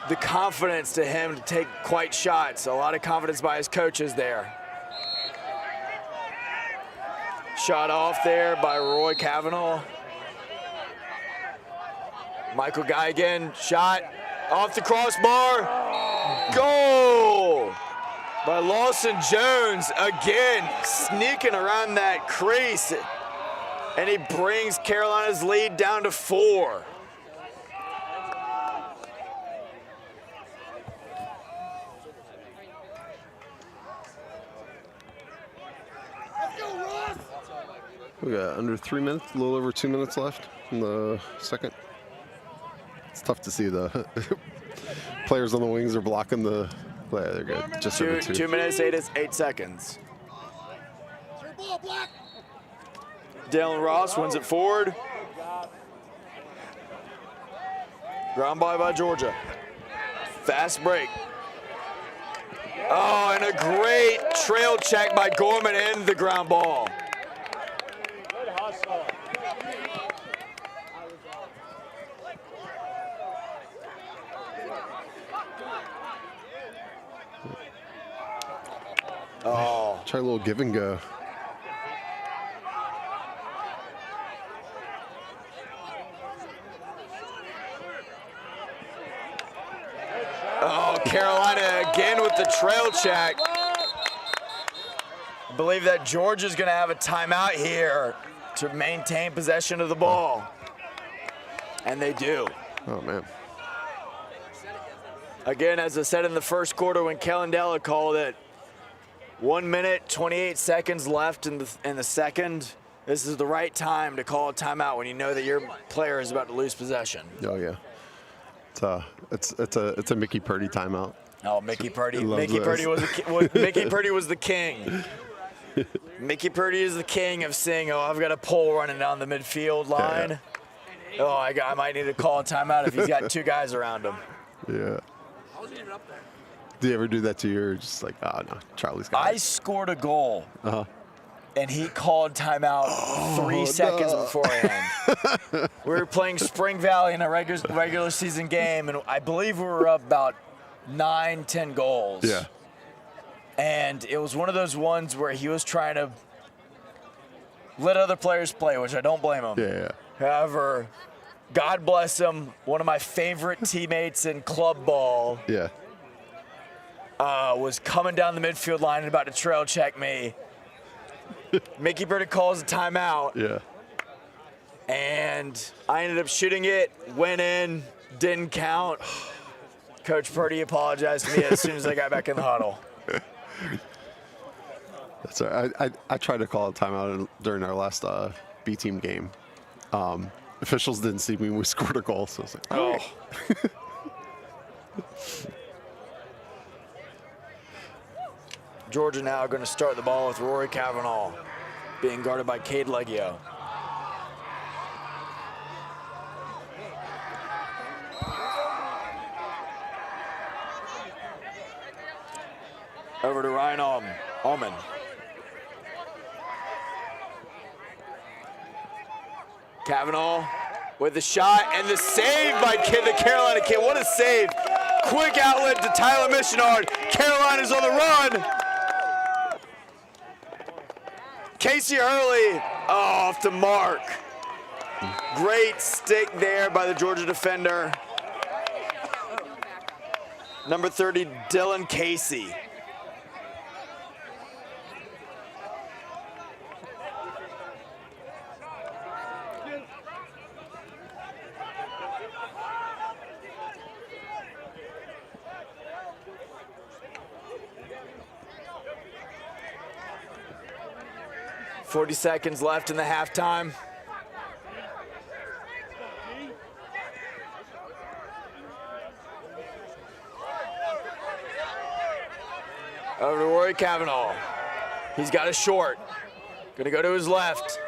the confidence to him to take quite shots. A lot of confidence by his coaches there. Shot off there by Roy Cavanaugh. Michael Guy again, shot off the crossbar. Goal by Lawson Jones, again sneaking around that crease. And he brings Carolina's lead down to 4. We got under 3 minutes, a little over 2 minutes left in the second. It's tough to see the players on the wings are blocking the play. They're good. Just 2 minutes, 8 seconds. Dalen Ross wins it forward. Ground by Georgia. Fast break. Oh, and a great trail check by Gorman in the ground ball. Good hustle. Oh. Try a little give and go. Oh, Carolina again with the trail check. I believe that Georgia's going to have a timeout here to maintain possession of the ball. And they do. Oh, man. Again, as I said in the first quarter when Calendella called it, 1 minute, 28 seconds left in the second. This is the right time to call a timeout when you know that your player is about to lose possession. Oh, yeah. It's a Mickey Purdy timeout. Oh, Mickey Purdy. Mickey Purdy was the king. Mickey Purdy is the king of saying, oh, I've got a pole running down the midfield line. Yeah. Oh, I might need to call a timeout if he's got 2 guys around him. Yeah. Do you ever do that to you, or just like, oh, no, Charlie's got it? I scored a goal, and he called timeout 3 seconds beforehand. We were playing Spring Valley in a regular season game, and I believe we were up about 9-10 goals. Yeah. And it was one of those ones where he was trying to let other players play, which I don't blame him. Yeah. However, God bless him, one of my favorite teammates in club ball. Yeah. Was coming down the midfield line and about to trail check me. Mickey Purdy calls a timeout. Yeah. And I ended up shooting it, went in, didn't count. Coach Purdy apologized to me as soon as I got back in the huddle. That's all right. I tried to call a timeout during our last B team game. Officials didn't see me when we scored a goal, so I was like, oh. Georgia now going to start the ball with Rory Cavanaugh being guarded by Cade Leggio. Over to Ryan Allman. Cavanaugh with the shot and the save by the Carolina kid. What a save. Quick outlet to Tyler Missionard. Carolina's on the run. Casey Hurley off the mark. Great stick there by the Georgia defender. Number 30, Dylan Casey. .40 seconds left in the halftime. Over to Rory Cavanaugh. He's got a short. Gonna go to his left.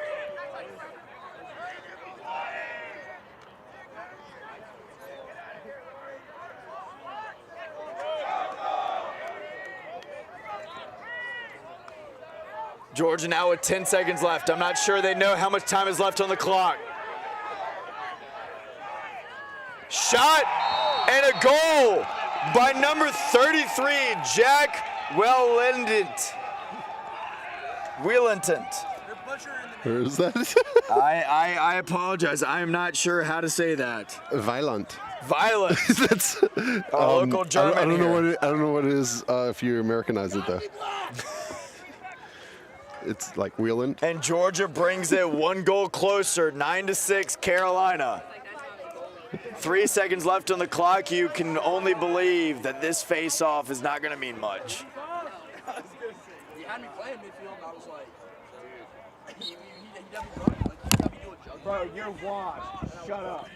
Georgia now with 10 seconds left. I'm not sure they know how much time is left on the clock. Shot and a goal by number 33, Jack Wheelantant. Where is that? I apologize. I am not sure how to say that. Violent. That's our local German. I don't know what it is if you Americanize it though. It's like Wheeland. And Georgia brings it 1 goal closer, 9-6 Carolina. 3 seconds left on the clock. You can only believe that this face-off is not going to mean much. He had me playing midfield, and I was like, dude, he definitely brought me. Like, you got me doing jump. Bro, you're washed. Shut up.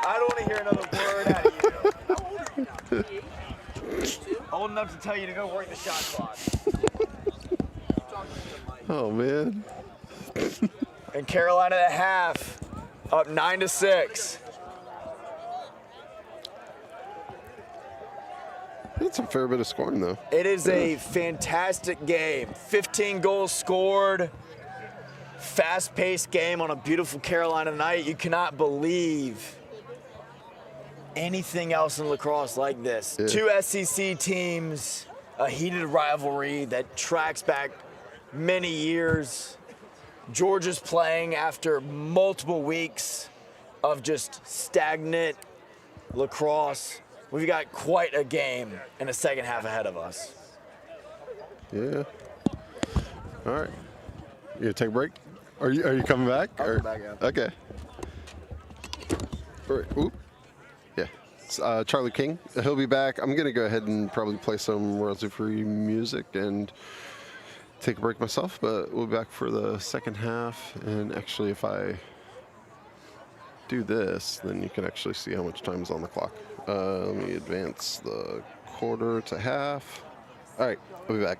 I don't want to hear another word out of you. Old enough to tell you to go work the shot clock. Oh, man. And Carolina at half, up 9-6. That's a fair bit of scoring, though. It is a fantastic game. 15 goals scored. Fast-paced game on a beautiful Carolina night. You cannot believe anything else in lacrosse like this. Yeah. 2 SEC teams, a heated rivalry that tracks back many years. Georgia's playing after multiple weeks of just stagnant lacrosse. We've got quite a game in the second half ahead of us. Yeah. All right. You gonna take a break? Are you coming back? I'll come back, yeah. Okay. All right. Oop. Yeah. It's, Charlie King. He'll be back. I'm gonna go ahead and probably play some royalty-free music and take a break myself, but we'll be back for the second half. And actually, if I do this, then you can actually see how much time is on the clock. Let me advance the quarter to half. All right, I'll be back.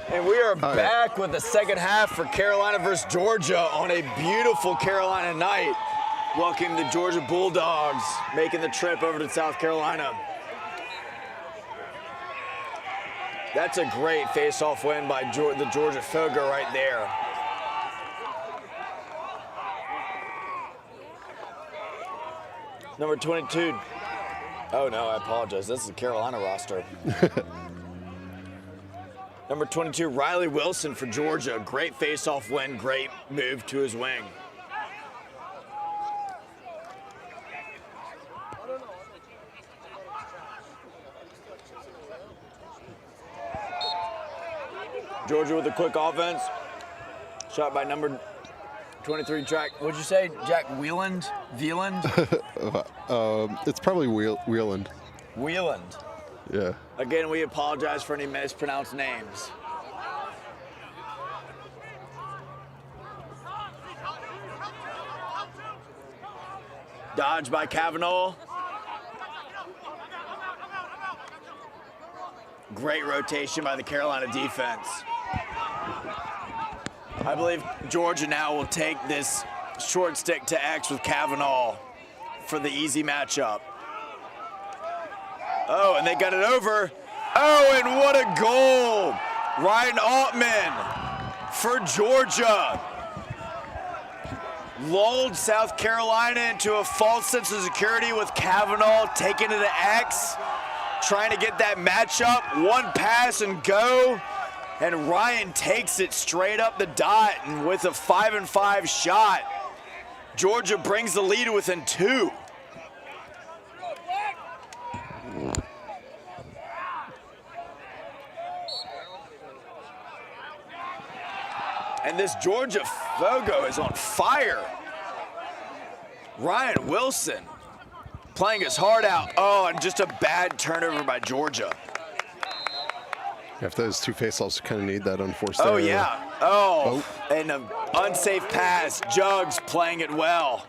And we are back with the second half for Carolina versus Georgia on a beautiful Carolina night. Welcome the Georgia Bulldogs making the trip over to South Carolina. That's a great face-off win by the Georgia Fogo right there. Number 22. Oh no, I apologize. This is the Carolina roster. Number 22, Riley Wilson for Georgia. Great face-off win, great move to his wing. Georgia with a quick offense. Shot by number 23, Jack. What'd you say? Jack Wieland? It's probably Wieland. Wieland. Yeah. Again, we apologize for any mispronounced names. Dodge by Kavanaugh. Great rotation by the Carolina defense. I believe Georgia now will take this short stick to X with Kavanaugh for the easy matchup. Oh, and they got it over. Oh, and what a goal! Ryan Altman for Georgia. Lulled South Carolina into a false sense of security with Kavanaugh taking it to X, trying to get that matchup. One pass and go. And Ryan takes it straight up the dot, and with a 5-5 shot, Georgia brings the lead within 2. And this Georgia Fogo is on fire. Ryan Wilson playing his heart out. Oh, and just a bad turnover by Georgia. If those two faceoffs kind of need that unforced error. Oh, yeah. Oh, and an unsafe pass. Jugs playing it well.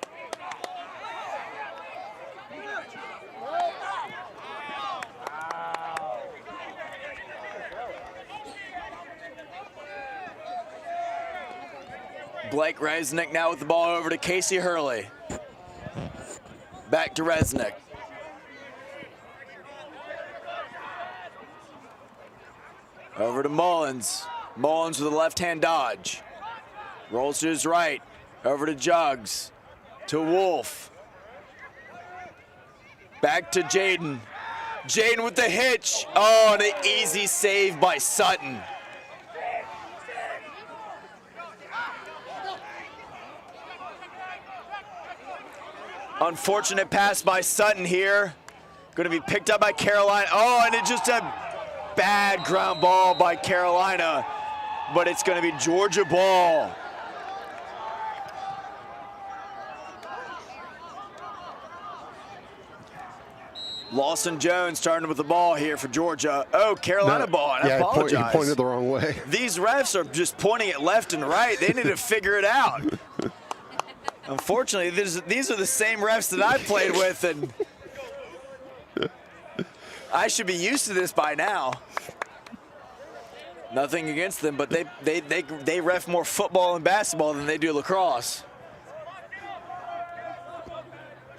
Blake Resnick now with the ball over to Casey Hurley. Back to Resnick. Over to Mullins. Mullins with a left-hand dodge. Rolls to his right. Over to Jugs. To Wolf. Back to Jaden. Jaden with the hitch. Oh, and an easy save by Sutton. Unfortunate pass by Sutton here. Going to be picked up by Carolina. Oh, and it's just a bad ground ball by Carolina, but it's going to be Georgia ball. Lawson Jones starting with the ball here for Georgia. Oh, Carolina ball, and I apologize. He pointed the wrong way. These refs are just pointing it left and right. They need to figure it out. Unfortunately, these are the same refs that I played with, and I should be used to this by now. Nothing against them, but they ref more football and basketball than they do lacrosse.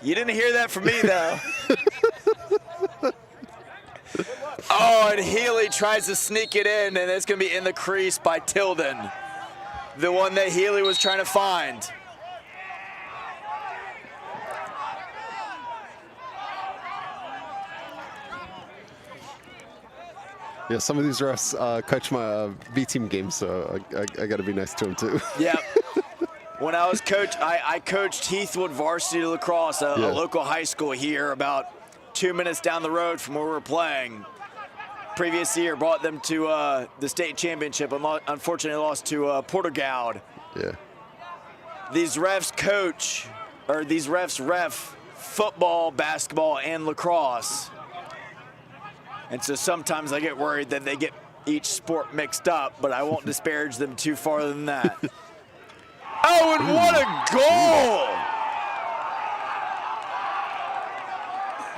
You didn't hear that from me, though. Oh, and Healy tries to sneak it in, and it's going to be in the crease by Tilden, the one that Healy was trying to find. Yeah, some of these refs coach my B-team games, so I got to be nice to them too. Yeah. When I was coach, I coached Heathwood Varsity Lacrosse, a local high school here, about 2 minutes down the road from where we were playing. Previous year, brought them to the state championship. Unfortunately, lost to Portugal. Yeah. These refs ref football, basketball, and lacrosse. And so sometimes I get worried that they get each sport mixed up, but I won't disparage them too far than that. Oh, and what a goal!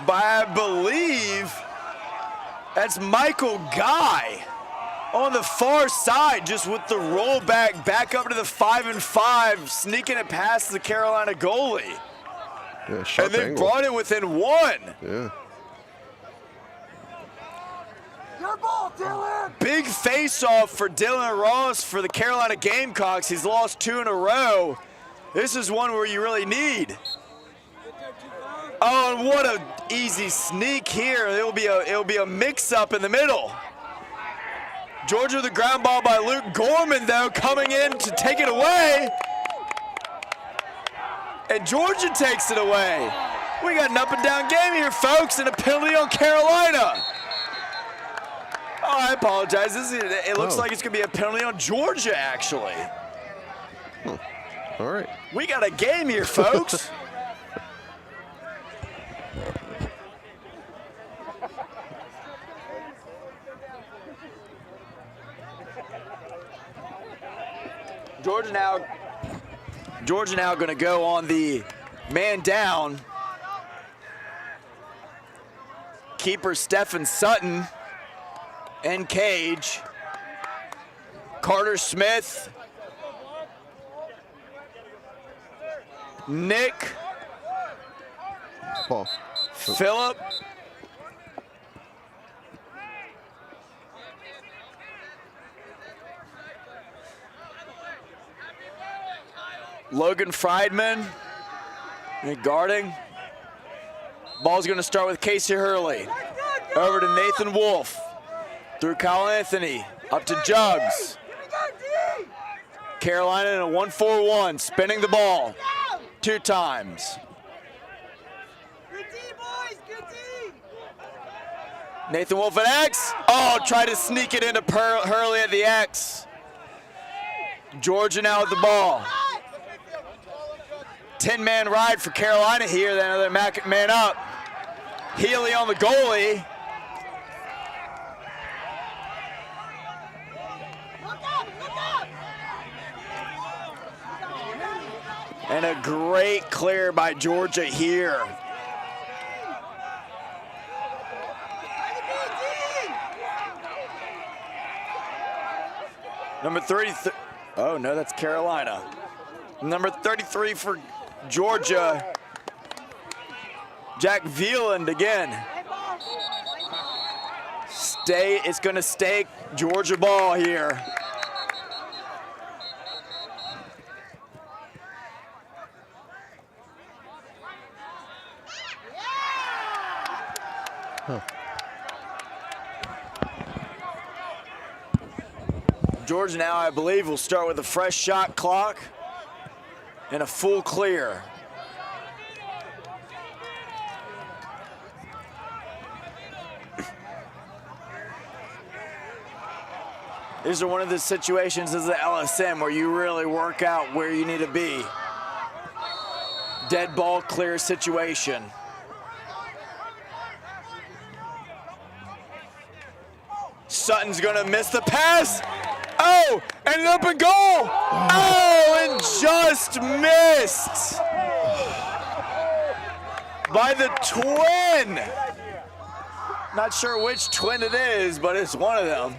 By, I believe, that's Michael Guy. on the far side, just with the rollback back up to the 5-5, sneaking it past the Carolina goalie. Yeah, sharp and then angle. brought it within one. Yeah. Your ball, Dylan! Big face-off for Dylan Ross for the Carolina Gamecocks. He's lost 2 in a row. This is one where you really need. Oh, and what a easy sneak here. It'll be a mix-up in the middle. Georgia with the ground ball by Luke Gorman, though, coming in to take it away. And Georgia takes it away. We got an up-and-down game here, folks, and a penalty on Carolina. Oh, I apologize. It looks like it's going to be a penalty on Georgia, actually. All right. We got a game here, folks. Georgia now going to go on the man down. Keeper Stephen Sutton and cage. Carter Smith. Nick. Ball. Phillip. Logan Friedman guarding. Ball's going to start with Casey Hurley. Over to Nathan Wolf. Through Kyle Anthony. Up to Jugs. Carolina in a 1-4-1. Spinning the ball 2 times. Good D, boys, good D! Nathan Wolf at X. Oh, try to sneak it into Hurley at the X. Georgia now with the ball. 10-man ride for Carolina here, then another man up. Healy on the goalie. And a great clear by Georgia here. Number 33. Oh, no, that's Carolina. Number 33 for Georgia, Jack Veland again. It's going to stay Georgia ball here. Georgia now, I believe, will start with a fresh shot clock and a full clear. These are one of the situations as the LSM where you really work out where you need to be. Dead ball clear situation. Sutton's gonna miss the pass. Oh, and an open goal. Oh, and just missed by the twin. Not sure which twin it is, but it's one of them.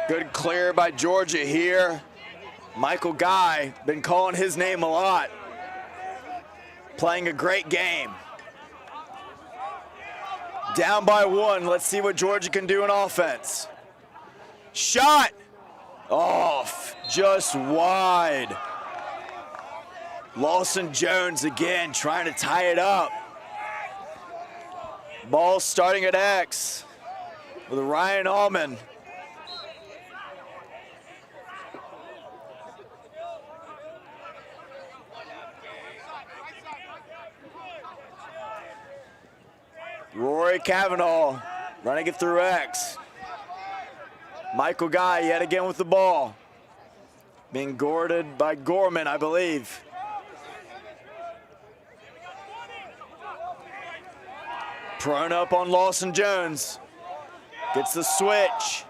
Good clear by Georgia here. Michael Guy, been calling his name a lot. Playing a great game. Down by 1, let's see what Georgia can do in offense. Shot, off, just wide. Lawson Jones again trying to tie it up. Ball starting at X with Ryan Allman. Rory Cavanaugh running it through X. Michael Guy yet again with the ball. Being guarded by Gorman, I believe. Prone up on Lawson Jones. Gets the switch.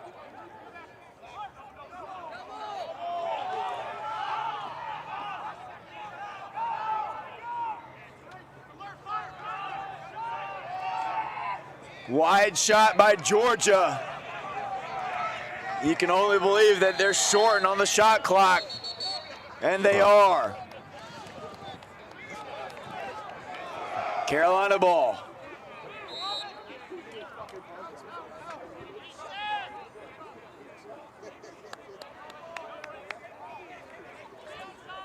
Wide shot by Georgia. You can only believe that they're shorting on the shot clock. And they are. Carolina ball.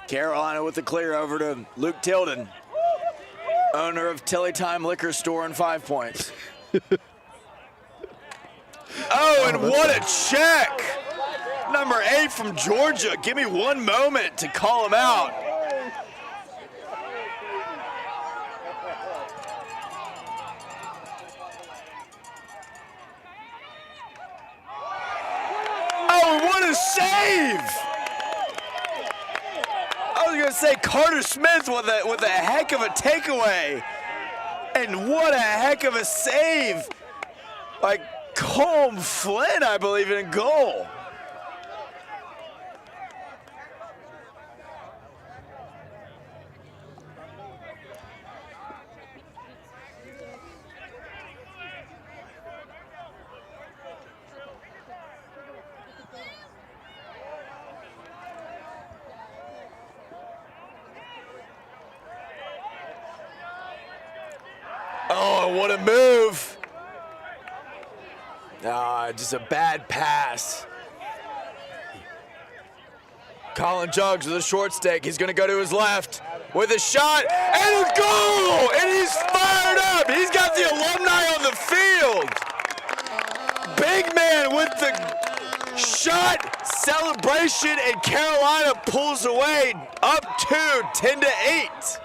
Carolina with the clear over to Luke Tilden, owner of Tilly Time Liquor Store and 5 Points. Oh, and what a check! Number 8 from Georgia. Give me one moment to call him out. Oh, what a save! I was gonna say Carter Smith with a heck of a takeaway. And what a heck of a save by Colm Flynn, I believe, in goal. Oh, what a move. Just a bad pass. Colin Juggs with a short stick. He's going to go to his left with a shot and a goal! And he's fired up. He's got the Alumni on the field. Big man with the shot celebration, and Carolina pulls away up to 10-8.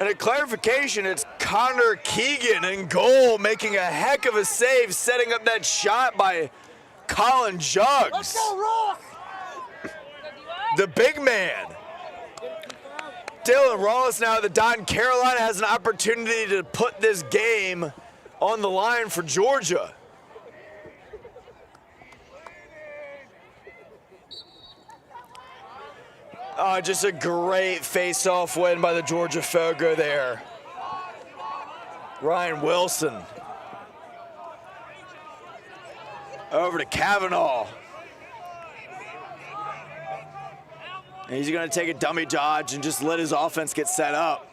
And a clarification, it's Connor Keegan in goal, making a heck of a save, setting up that shot by Colin Juggs. Let's go, Ross! The big man. Dylan Rawls now at the dot, and Carolina has an opportunity to put this game on the line for Georgia. Just a great face-off win by the Georgia Fogo there. Ryan Wilson. Over to Kavanaugh. And he's going to take a dummy dodge and just let his offense get set up.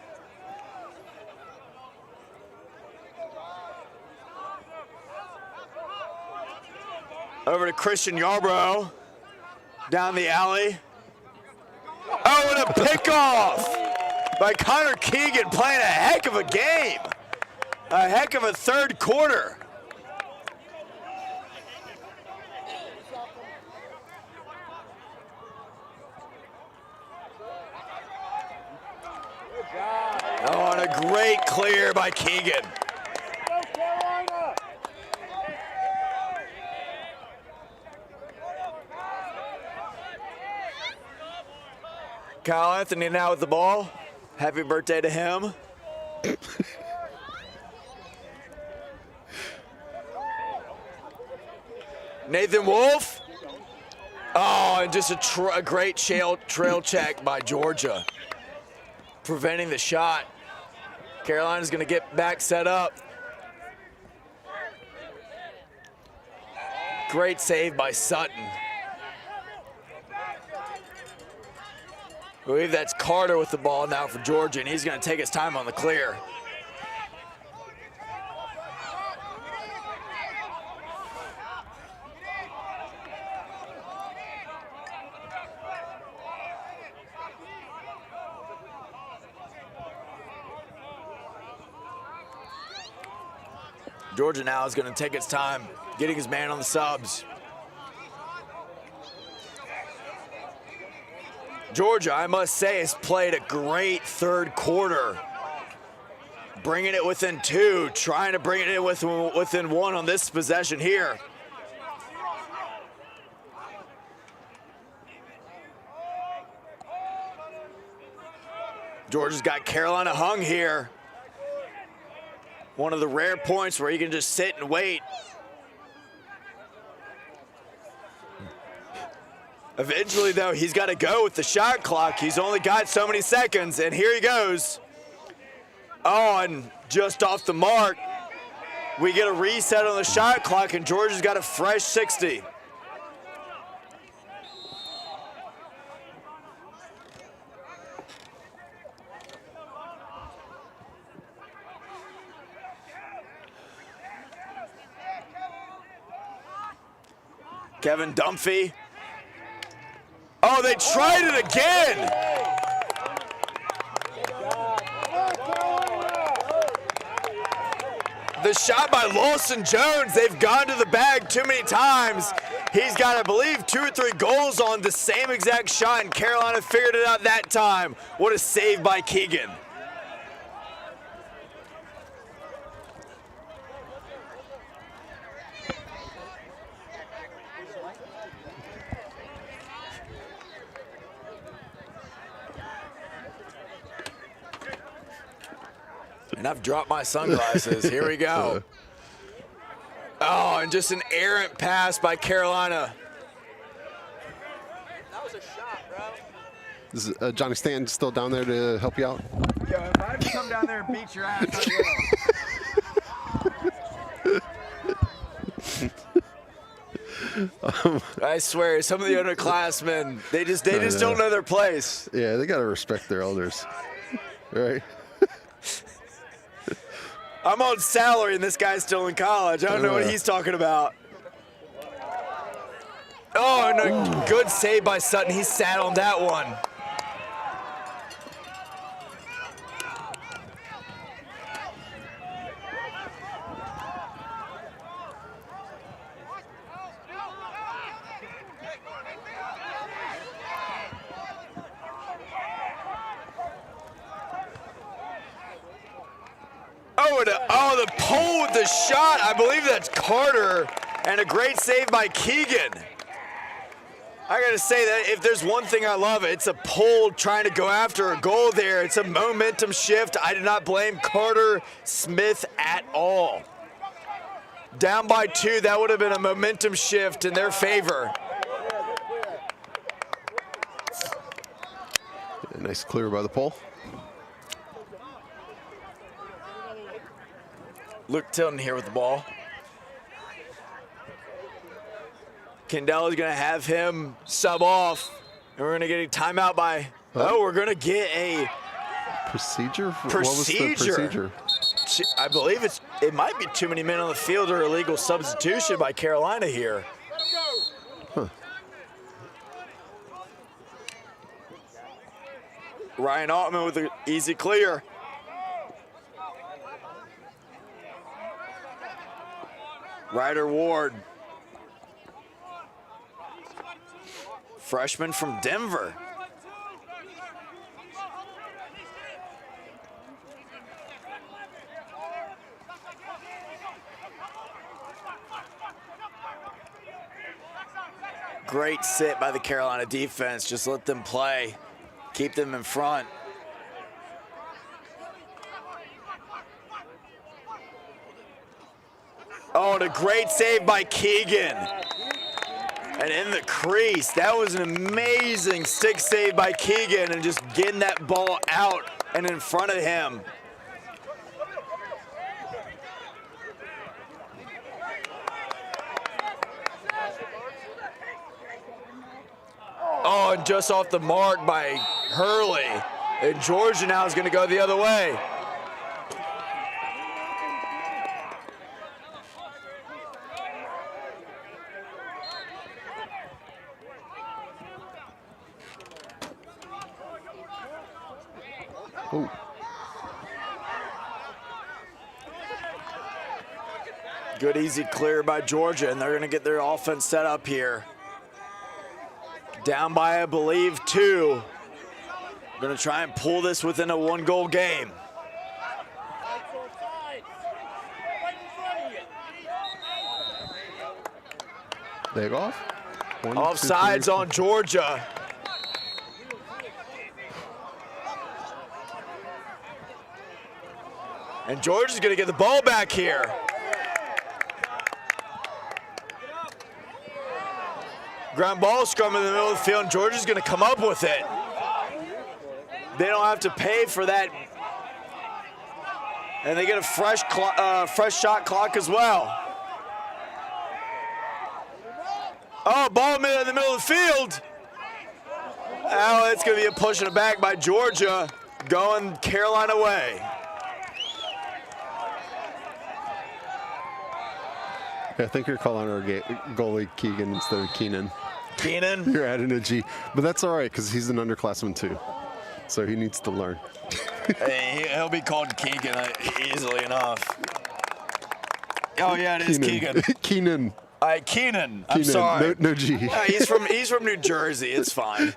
Over to Christian Yarbrough. Down the alley. Oh, and a pickoff by Connor Keegan, playing a heck of a game. A heck of a third quarter. Oh, and a great clear by Keegan. Kyle Anthony now with the ball. Happy birthday to him. Nathan Wolf. Oh, and just a great trail check by Georgia, preventing the shot. Carolina's going to get back set up. Great save by Sutton. I believe that's Carter with the ball now for Georgia, and he's going to take his time on the clear. Georgia now is going to take its time getting his man on the subs. Georgia, I must say, has played a great third quarter. Bringing it within 2, trying to bring it in within 1 on this possession here. Georgia's got Carolina hung here. One of the rare points where you can just sit and wait. Eventually, though, he's got to go with the shot clock. He's only got so many seconds, and here he goes. Oh, and just off the mark, we get a reset on the shot clock, and Georgia's got a fresh 60. Kevin Dunphy. Oh, they tried it again. The shot by Lawson Jones. They've gone to the bag too many times. He's got, I believe, 2 or 3 goals on the same exact shot, and Carolina figured it out that time. What a save by Keegan. And I've dropped my sunglasses. Here we go. Oh, and just an errant pass by Carolina. That was a shot, bro. Is Johnny Stanton still down there to help you out? Yo, if I ever come down there and beat your ass, I will. I swear, some of the underclassmen, they just don't know their place. Yeah, they got to respect their elders. Right? I'm on salary and this guy's still in college. I don't know what he's talking about. Oh, and a good save by Sutton. He sat on that one. Oh, the pole with the shot. I believe that's Carter, and a great save by Keegan. I got to say that if there's one thing I love, it's a pole trying to go after a goal there. It's a momentum shift. I did not blame Carter Smith at all. Down by 2, that would have been a momentum shift in their favor. Yeah, nice clear by the pole. Luke Tilton here with the ball. Candela's going to have him sub off. And we're going to get a timeout by... Oh, we're going to get a... Procedure? Procedure. What was the procedure? I believe it might be too many men on the field or illegal substitution by Carolina here. Huh. Ryan Altman with an easy clear. Ryder Ward. Freshman from Denver. Great sit by the Carolina defense. Just let them play. Keep them in front. Oh, and a great save by Keegan. And in the crease, that was an amazing stick save by Keegan and just getting that ball out and in front of him. Oh, and just off the mark by Hurley. And Georgia now is going to go the other way. Ooh. Good easy clear by Georgia, and they're going to get their offense set up here. Down by, I believe, 2. Going to try and pull this within a 1-goal game. Leg off. Offsides on Georgia. And Georgia's going to get the ball back here. Ground ball scrum in the middle of the field. Georgia's going to come up with it. They don't have to pay for that. And they get a fresh shot clock as well. Oh, ball in the middle of the field. Oh, it's going to be a push and a back by Georgia, going Carolina way. I think you're calling our goalie Keegan instead of Keenan. Keenan? You're adding a G. But that's all right, because he's an underclassman too. So he needs to learn. Hey, he'll be called Keegan easily enough. Oh, yeah, it is Keegan. Keenan. Keenan. I'm sorry. No G. He's from New Jersey. It's fine.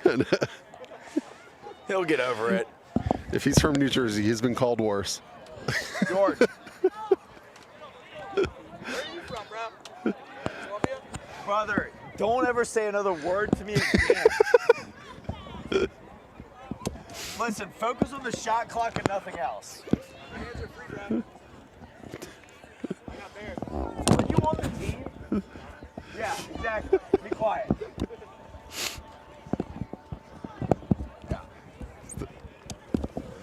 He'll get over it. If he's from New Jersey, he's been called worse. George. Brother, don't ever say another word to me again. Listen, focus on the shot clock and nothing else. Are you on the team? Yeah, exactly. Be quiet. Yeah.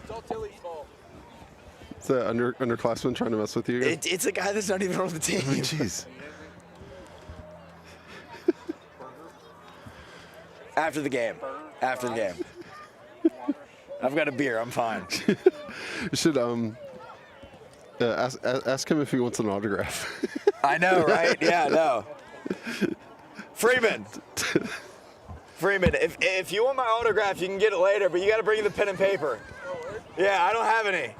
It's all Tilly's fault. Is that underclassman trying to mess with you? It's a guy that's not even on the team. Oh, jeez. After the game. After the game. I've got a beer. I'm fine. You should ask him if he wants an autograph. I know, right? Yeah, no. Freeman, if you want my autograph, you can get it later, but you got to bring the pen and paper. Yeah, I don't have any.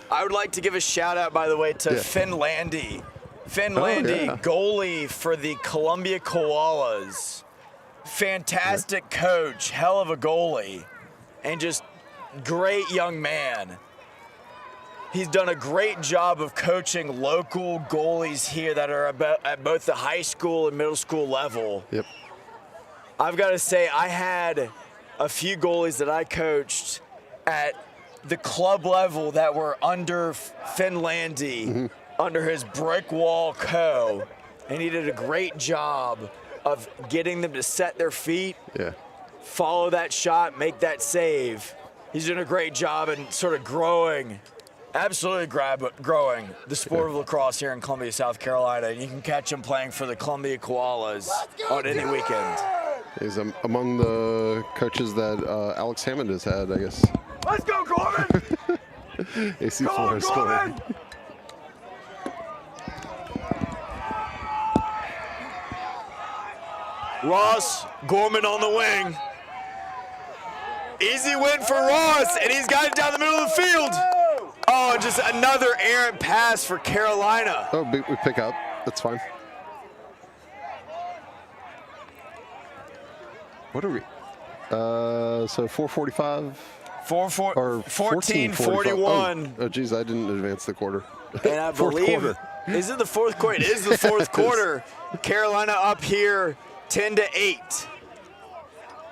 I would like to give a shout out, by the way, to Finn Landy. Finn Landy, goalie for the Columbia Koalas. Fantastic coach, hell of a goalie, and just great young man. He's done a great job of coaching local goalies here that are at both the high school and middle school level. Yep. I've got to say, I had a few goalies that I coached at the club level that were under Finn Landy, under his brick wall co, and he did a great job of getting them to set their feet, follow that shot, make that save. He's doing a great job in sort of growing, absolutely growing the sport of lacrosse here in Columbia, South Carolina. And you can catch him playing for the Columbia Koalas on any weekend. He's among the coaches that Alex Hammond has had, I guess. Let's go, Gorman! AC Come on, Flores Gorman! Ross Gorman on the wing. Easy win for Ross, and he's got it down the middle of the field. Oh, just another errant pass for Carolina. Oh, we pick up. That's fine. What are we? So 4:45. 14:41. Oh, geez, I didn't advance the quarter. And I believe, is it the fourth quarter? It is the fourth quarter. Carolina up here 10-8.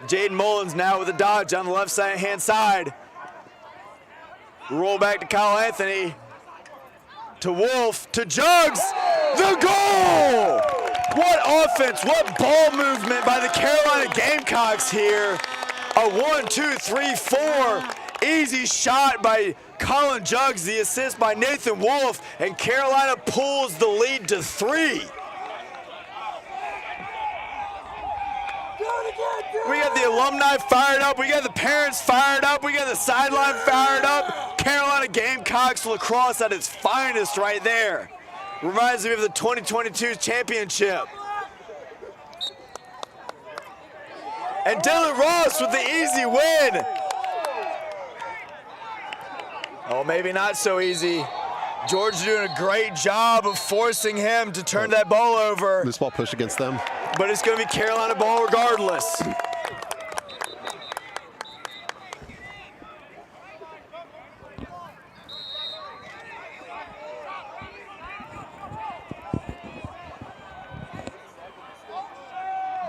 Jaden Mullins now with a dodge on the left hand side. Roll back to Kyle Anthony. To Wolf, to Jugs. The goal! What offense, what ball movement by the Carolina Gamecocks here. A 1, 2, 3, 4. Easy shot by Colin Jugs, the assist by Nathan Wolf, and Carolina pulls the lead to 3. We got the alumni fired up. We got the parents fired up. We got the sideline fired up. Carolina Gamecocks lacrosse at its finest right there. Reminds me of the 2022 championship. And Dylan Ross with the easy win. Oh, maybe not so easy. Georgia doing a great job of forcing him to turn that ball over. This ball push against them. But it's going to be Carolina ball regardless.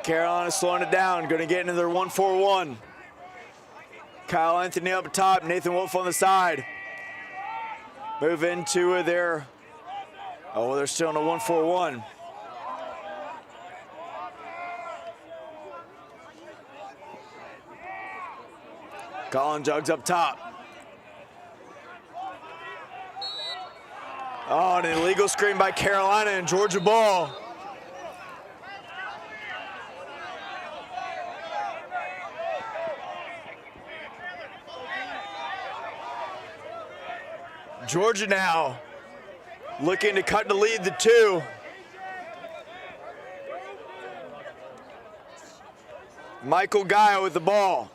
Carolina slowing it down, going to get into their 1-4-1. Kyle Anthony up top, Nathan Wolf on the side. Move into their Oh, they're still in a 1-4-1. Colin Jugs up top. Oh, an illegal screen by Carolina and Georgia ball. Georgia now looking to cut the lead to 2. Michael Guy with the ball.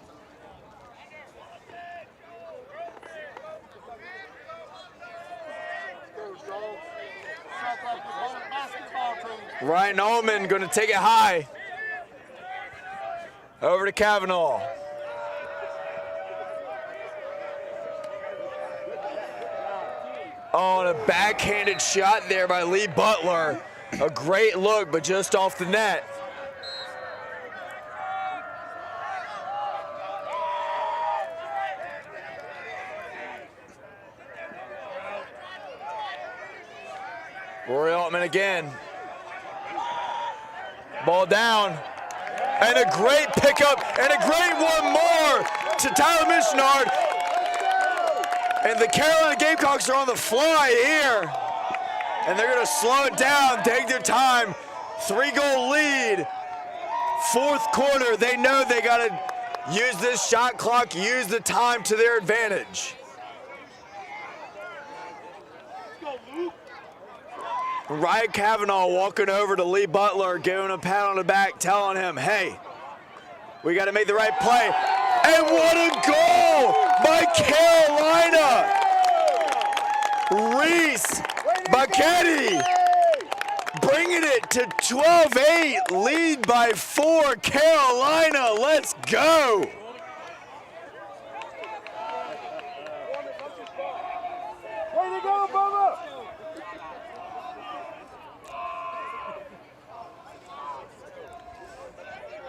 Ryan Ullman going to take it high. Over to Kavanaugh. Oh, and a backhanded shot there by Lee Butler. A great look, but just off the net. Rory Altman again. Ball down. And a great pickup and a great one more to Tyler Mishnard. And the Carolina Gamecocks are on the fly here. And they're going to slow it down, take their time. 3-goal lead. 4th quarter, they know they got to use this shot clock, use the time to their advantage. Ryan Kavanaugh walking over to Lee Butler, giving him a pat on the back, telling him, hey, we got to make the right play. And what a goal by Carolina! Reese Bucchetti bringing it to 12-8, lead by 4, Carolina, let's go! Way to go, Bubba!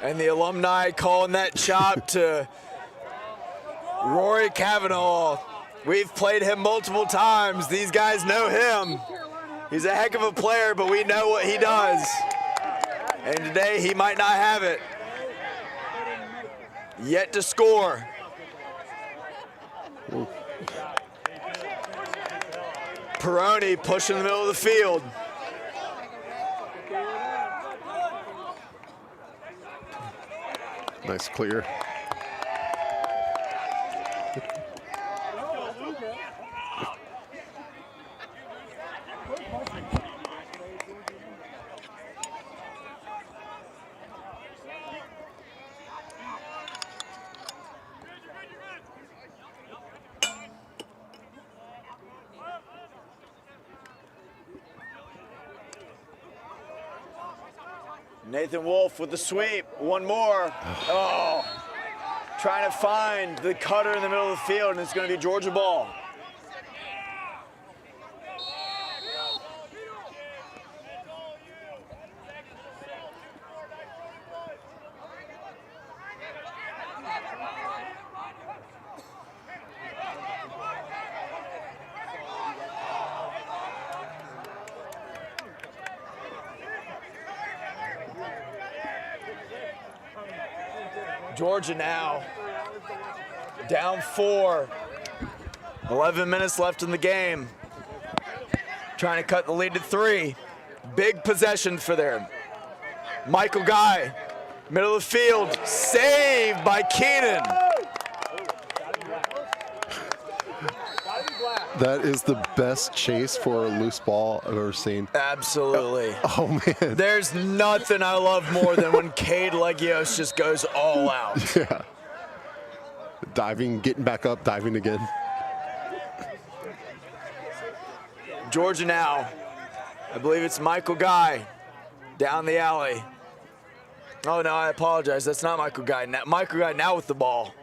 And the Alumni calling that chop to Rory Kavanaugh. We've played him multiple times. These guys know him. He's a heck of a player, but we know what he does. And today he might not have it. Yet to score. Peroni pushing the middle of the field. Nice clear. Nathan Wolf with the sweep. One more. Oh. Trying to find the cutter in the middle of the field, and it's going to be Georgia ball. Georgia now down 4. 11 minutes left in the game. Trying to cut the lead to 3. Big possession for them. Michael Guy, middle of the field, saved by Keenan. That is the best chase for a loose ball I've ever seen. Absolutely. Oh, man. There's nothing I love more than when Cade Legios just goes all out. Yeah. Diving, getting back up, diving again. Georgia now. I believe it's Michael Guy down the alley. Oh, no, I apologize. That's not Michael Guy. Michael Guy now with the ball.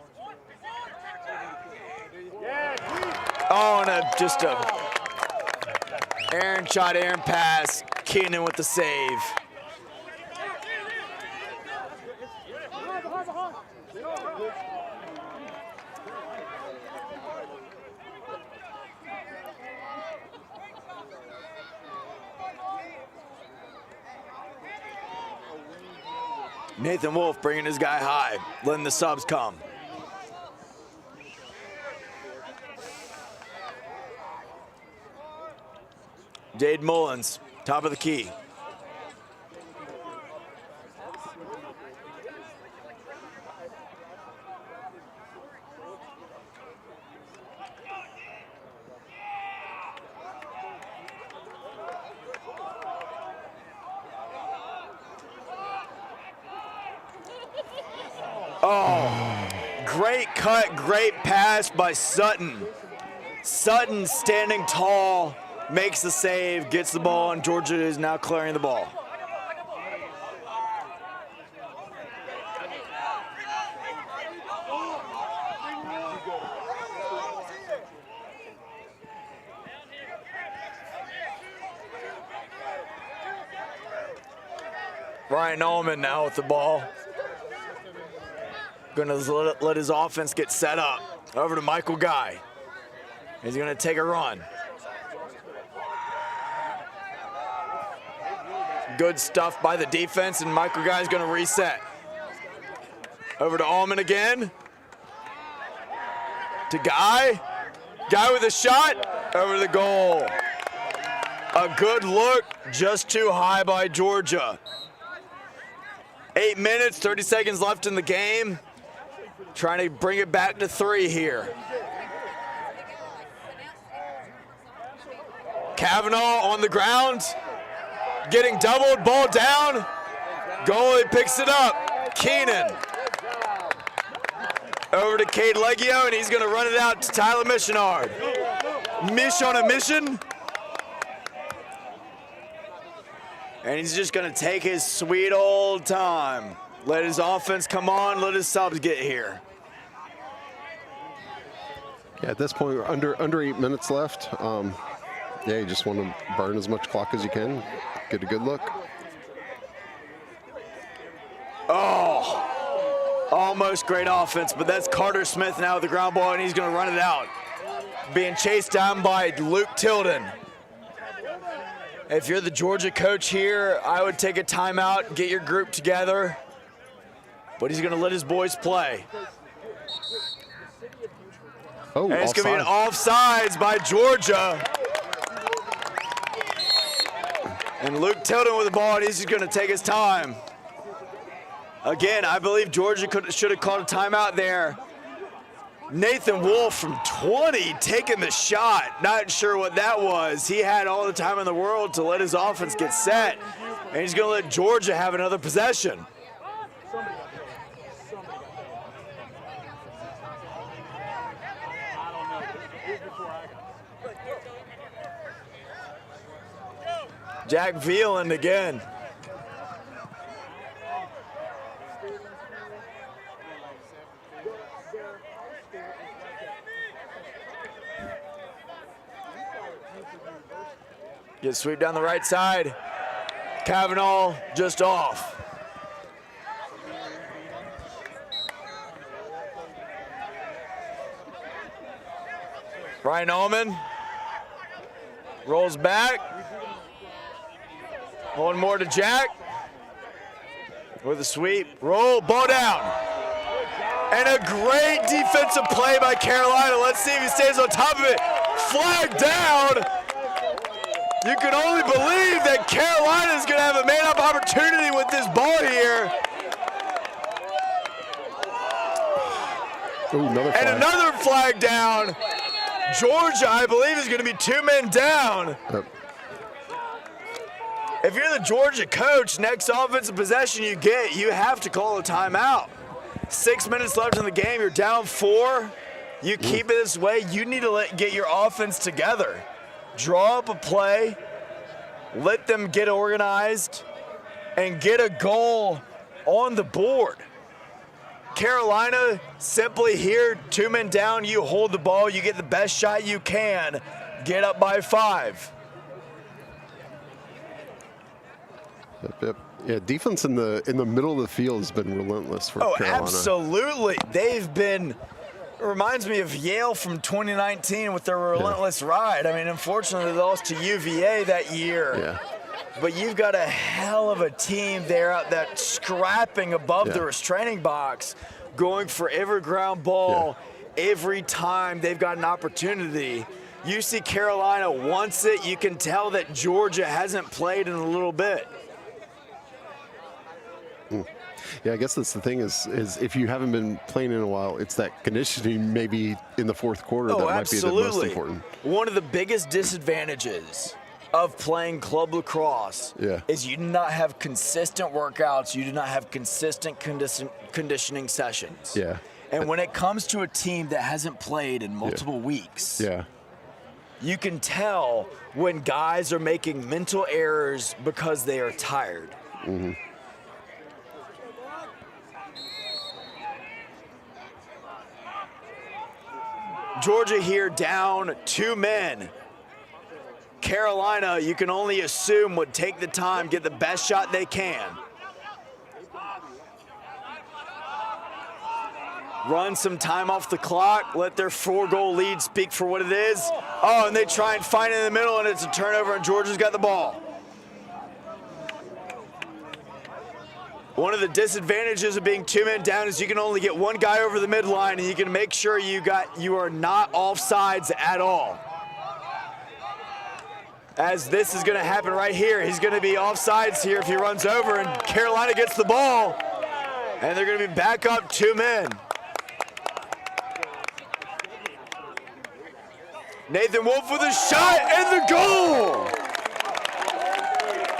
Oh, and just a Aaron shot, Aaron pass. Keenan with the save. Nathan Wolf bringing his guy high, letting the subs come. Dade Mullins, top of the key. Oh, great cut, great pass by Sutton. Sutton standing tall, makes the save, gets the ball, and Georgia is now clearing the ball. Ryan Ullman now with the ball. Gonna let his offense get set up. Over to Michael Guy. He's gonna take a run. Good stuff by the defense, and Michael Guy's gonna reset. Over to Ullman again. To Guy. Guy with a shot. Over the goal. A good look, just too high by Georgia. 8 minutes, 30 seconds left in the game. Trying to bring it back to 3 here. Kavanaugh on the ground. Getting doubled, ball down. Goalie picks it up. Keenan. Over to Cade Leggio, and he's going to run it out to Tyler Missionard. Mish on a mission. And he's just going to take his sweet old time. Let his offense come on, let his subs get here. Yeah, at this point, we're under 8 minutes left. Yeah, you just want to burn as much clock as you can, get a good look. Oh, almost great offense, but that's Carter Smith now with the ground ball, and he's going to run it out. Being chased down by Luke Tilden. If you're the Georgia coach here, I would take a timeout, get your group together. But he's going to let his boys play. Oh, and it's going to be an offsides by Georgia. And Luke Tilden with the ball, and he's just going to take his time. Again, I believe Georgia should have called a timeout there. Nathan Wolf from 20 taking the shot. Not sure what that was. He had all the time in the world to let his offense get set. And he's going to let Georgia have another possession. Jack Veland again. Get sweep down the right side. Kavanaugh just off. Ryan Ullman rolls back. One more to Jack. With a sweep. Roll, ball down. And a great defensive play by Carolina. Let's see if he stays on top of it. Flag down. You can only believe that Carolina is going to have a man-up opportunity with this ball here. Ooh, another flag. And another flag down. Georgia, I believe, is going to be 2 men down. Yep. If you're the Georgia coach, next offensive possession you get, you have to call a timeout. 6 minutes left in the game. You're down 4. You keep it this way. You need to get your offense together. Draw up a play, let them get organized, and get a goal on the board. Carolina simply here, 2 men down, you hold the ball, you get the best shot you can, get up by 5. Yep. Yeah, defense in the middle of the field has been relentless for Carolina. Oh, absolutely. They've been. It reminds me of Yale from 2019 with their relentless ride. I mean, unfortunately, they lost to UVA that year. Yeah. but you've got a hell of a team there out that scrapping above the restraining box, going for every ground ball every time they've got an opportunity. You see Carolina wants it. You can tell that Georgia hasn't played in a little bit. Yeah, I guess that's the thing is if you haven't been playing in a while, it's that conditioning maybe in the fourth quarter that might be the most important. One of the biggest disadvantages of playing club lacrosse is you do not have consistent workouts. You do not have consistent conditioning sessions. Yeah. And when it comes to a team that hasn't played in multiple weeks, you can tell when guys are making mental errors because they are tired. Mm-hmm. Georgia here down 2 men. Carolina, you can only assume, would take the time, get the best shot they can. Run some time off the clock, let their 4-goal lead speak for what it is. Oh, and they try and find it in the middle, and it's a turnover, and Georgia's got the ball. One of the disadvantages of being 2 men down is you can only get one guy over the midline, and you can make sure you are not offsides at all. As this is going to happen right here, he's going to be offsides here if he runs over, and Carolina gets the ball, and they're going to be back up 2 men. Nathan Wolf with a shot and the goal!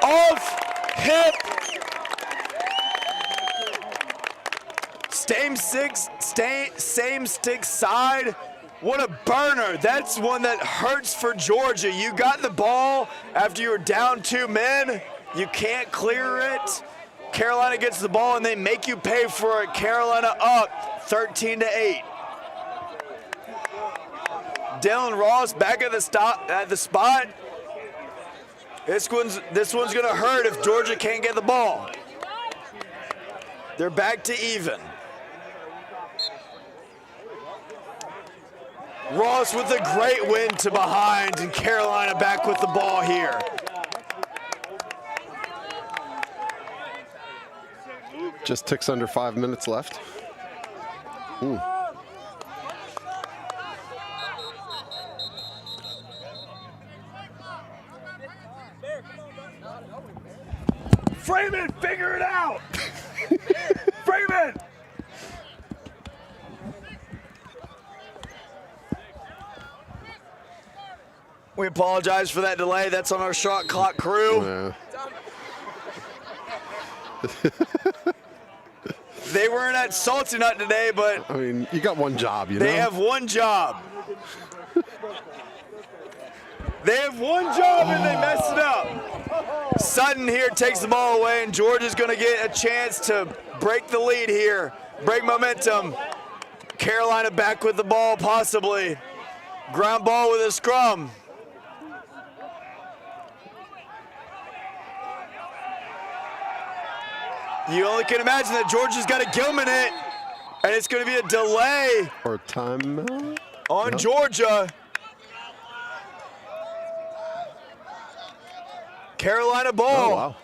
Off hip. Same stick side. What a burner. That's one that hurts for Georgia. You got the ball after you were down 2 men. You can't clear it. Carolina gets the ball and they make you pay for it. Carolina up 13-8. Dylan Ross back at the spot. This one's gonna hurt if Georgia can't get the ball. They're back to even. Ross with a great win to behind, and Carolina back with the ball here. Just ticks under 5 minutes left. Ooh. Freeman, figure it out! Freeman! We apologize for that delay. That's on our shot clock crew. They weren't at Salty Nut today, but I mean, you got one job, you know? They have one job. They have one job and they messed it up. Sutton here takes the ball away, and Georgia's going to get a chance to break the lead here, break momentum. Carolina back with the ball, possibly. Ground ball with a scrum. You only can imagine that Georgia's got a Gilman it, and it's going to be a delay. Or time on Georgia. Carolina ball. Oh, wow.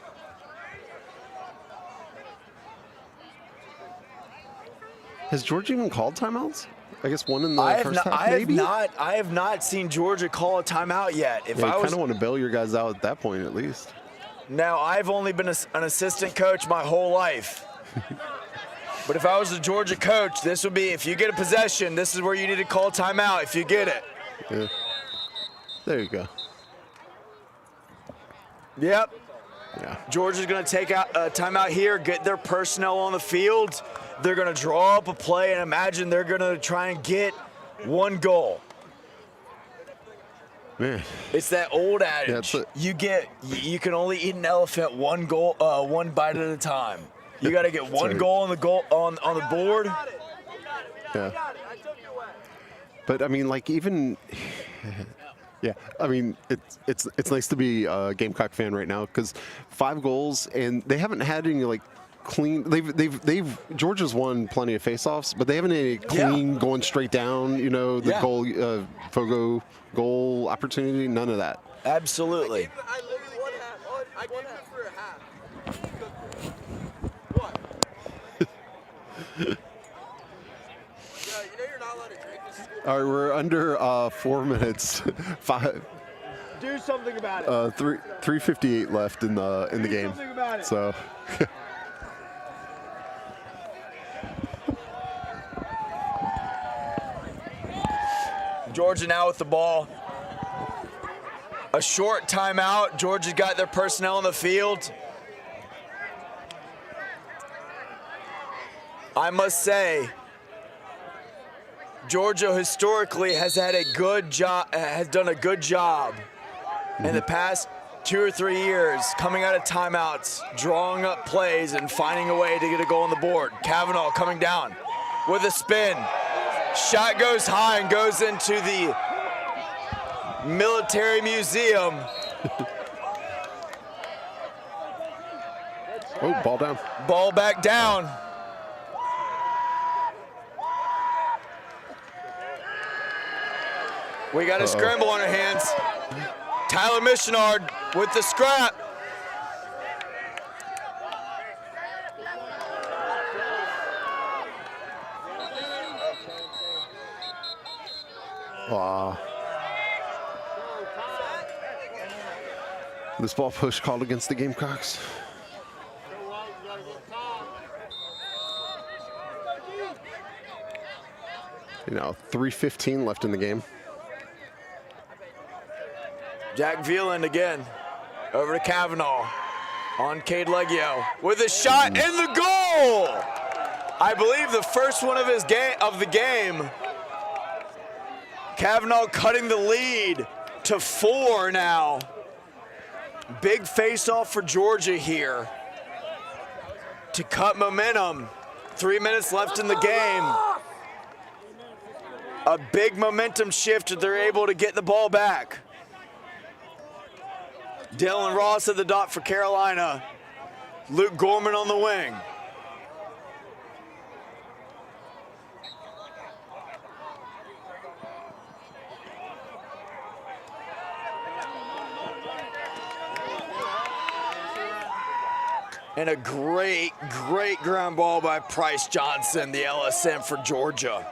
Has Georgia even called timeouts? I guess one in the first half, maybe? I have not seen Georgia call a timeout yet. If I kind of want to bail your guys out at that point, at least. Now, I've only been an assistant coach my whole life. But if I was a Georgia coach, this would be, if you get a possession, this is where you need to call timeout if you get it. Yeah. There you go. Yep. Yeah. Georgia's going to take out a timeout here, get their personnel on the field. They're going to draw up a play, and imagine they're going to try and get one goal. Man. It's that old adage. Yeah, you can only eat an elephant one bite at a time. You got to get one goal on the board. Yeah. But I mean, like, even yeah, I mean, it's nice to be a Gamecock fan right now, because 5 goals, and they haven't had any like clean. Georgia's won plenty of faceoffs, but they haven't had any clean going straight down. You know, the goal, Fogo goal opportunity, none of that. Absolutely. I gave him for a half. What? Yeah, you know you're not allowed to drink this. All right, we're under 4 minutes. Do something about it. 3:58 left in the game. Do something about it. So. Georgia now with the ball. A short timeout. Georgia's got their personnel on the field. I must say, Georgia historically has had a good job, has done a good job in the past 2 or 3 years coming out of timeouts, drawing up plays and finding a way to get a goal on the board. Kavanaugh coming down with a spin. Shot goes high and goes into the Military Museum. Oh, ball down. Ball back down. We got a scramble on our hands. Tyler Missionard with the scrap. Wow. This ball push called against the Gamecocks. You know, 3:15 left in the game. Jack Veland again. Over to Kavanaugh. On Cade Leggio with a shot and the goal! I believe the first one of the game. Kavanaugh cutting the lead to 4 now. Big face-off for Georgia here to cut momentum. 3 minutes left in the game. A big momentum shift if they're able to get the ball back. Dylan Ross at the dot for Carolina. Luke Gorman on the wing. And a great, great ground ball by Price Johnson, the LSM for Georgia.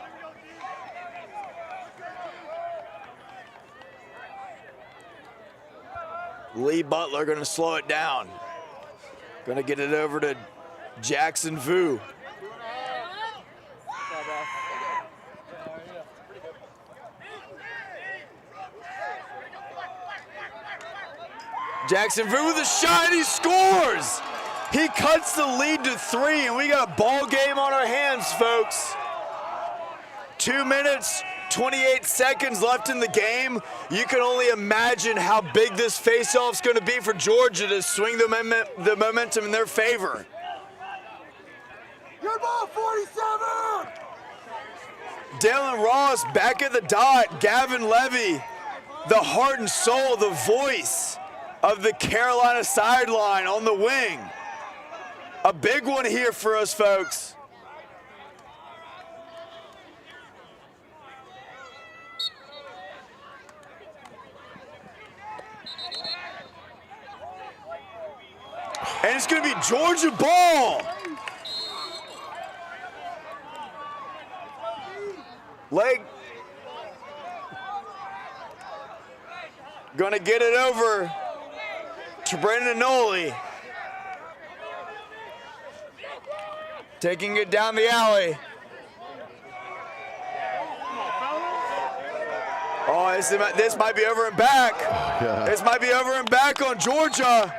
Lee Butler gonna slow it down. Gonna get it over to Jackson Vu. Jackson Vu with a shot, and he scores! He cuts the lead to 3, and we got a ball game on our hands, folks. 2 minutes, 28 seconds left in the game. You can only imagine how big this face-off's going to be for Georgia to swing the momentum in their favor. Good ball, 47! Dylan Ross back at the dot. Gavin Levy, the heart and soul, the voice of the Carolina sideline on the wing. A big one here for us, folks. And it's going to be Georgia ball. Leg. Going to get it over to Brendan Noli. Taking it down the alley. Oh, this might be over and back. Yeah. This might be over and back on Georgia.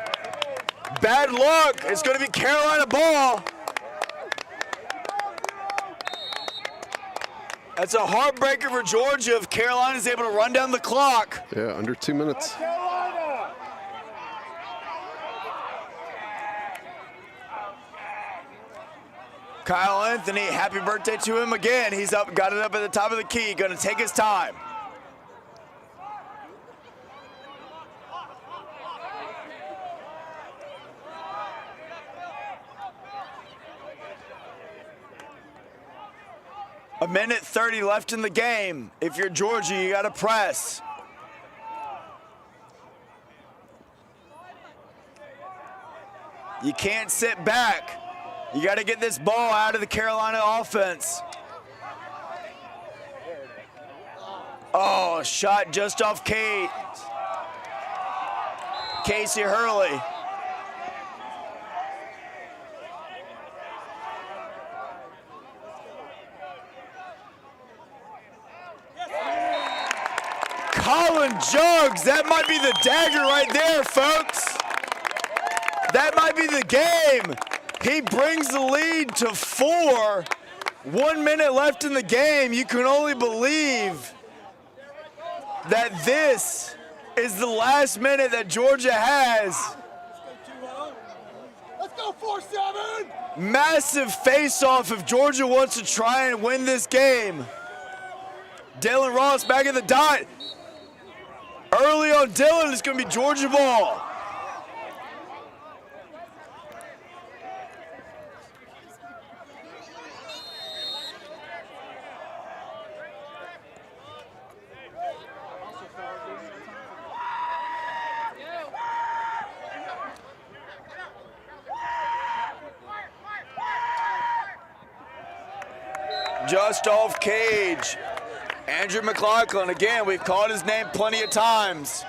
Bad luck. It's going to be Carolina ball. That's a heartbreaker for Georgia if Carolina's able to run down the clock. Yeah, under 2 minutes. Kyle Anthony, happy birthday to him again. He's up, got it up at the top of the key, gonna take his time. A minute 30 left in the game. If you're Georgia, you gotta press. You can't sit back. You got to get this ball out of the Carolina offense. Oh, shot just off Casey Hurley. Colin Jugs, that might be the dagger right there, folks. That might be the game. He brings the lead to 4. 1 minute left in the game. You can only believe that this is the last minute that Georgia has. Let's go 4-7. Massive face-off if Georgia wants to try and win this game. Dylan Ross back at the dot. Early on Dylan, it's going to be Georgia ball. Just off cage. Andrew McLaughlin, again, we've called his name plenty of times.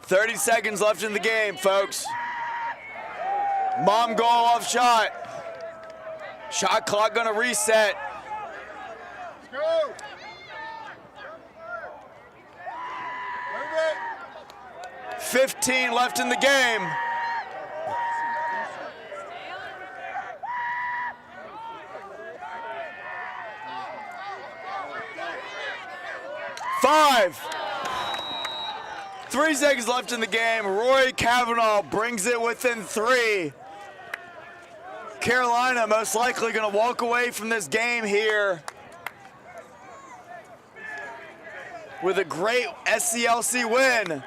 "30 seconds left in the game, folks. Mom goal off shot. Shot clock gonna reset. Let's go. Move it. 15 left in the game. Five. 3 seconds left in the game. Roy Kavanaugh brings it within 3. Carolina most likely going to walk away from this game here with a great SCLC win.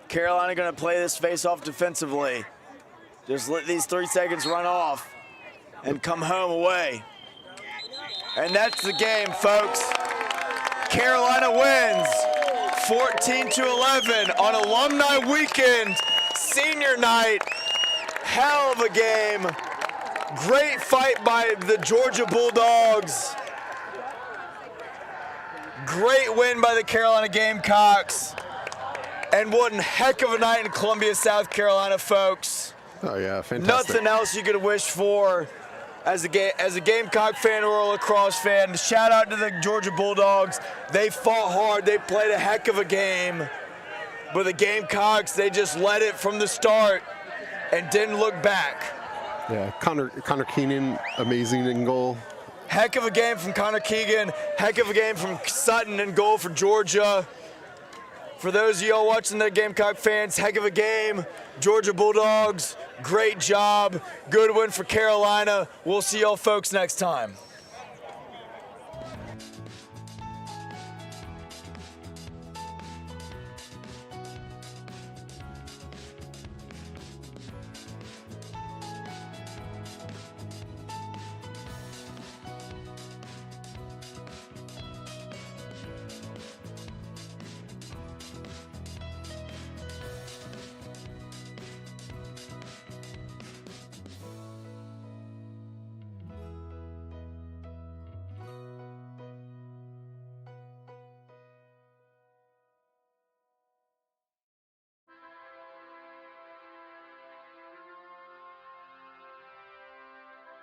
Carolina going to play this face-off defensively. Just let these 3 seconds run off and come home away. And that's the game, folks. Carolina wins 14-11 on Alumni Weekend, senior night. Hell of a game. Great fight by the Georgia Bulldogs. Great win by the Carolina Gamecocks. And one heck of a night in Columbia, South Carolina, folks. Oh, yeah, fantastic. Nothing else you could wish for as a Gamecock fan or a Lacrosse fan. Shout out to the Georgia Bulldogs. They fought hard. They played a heck of a game. But the Gamecocks, they just led it from the start and didn't look back. Yeah, Connor Keenan, amazing in goal. Heck of a game from Connor Keegan. Heck of a game from Sutton in goal for Georgia. For those of y'all watching the Gamecock fans, heck of a game. Georgia Bulldogs, great job. Good win for Carolina. We'll see y'all folks next time.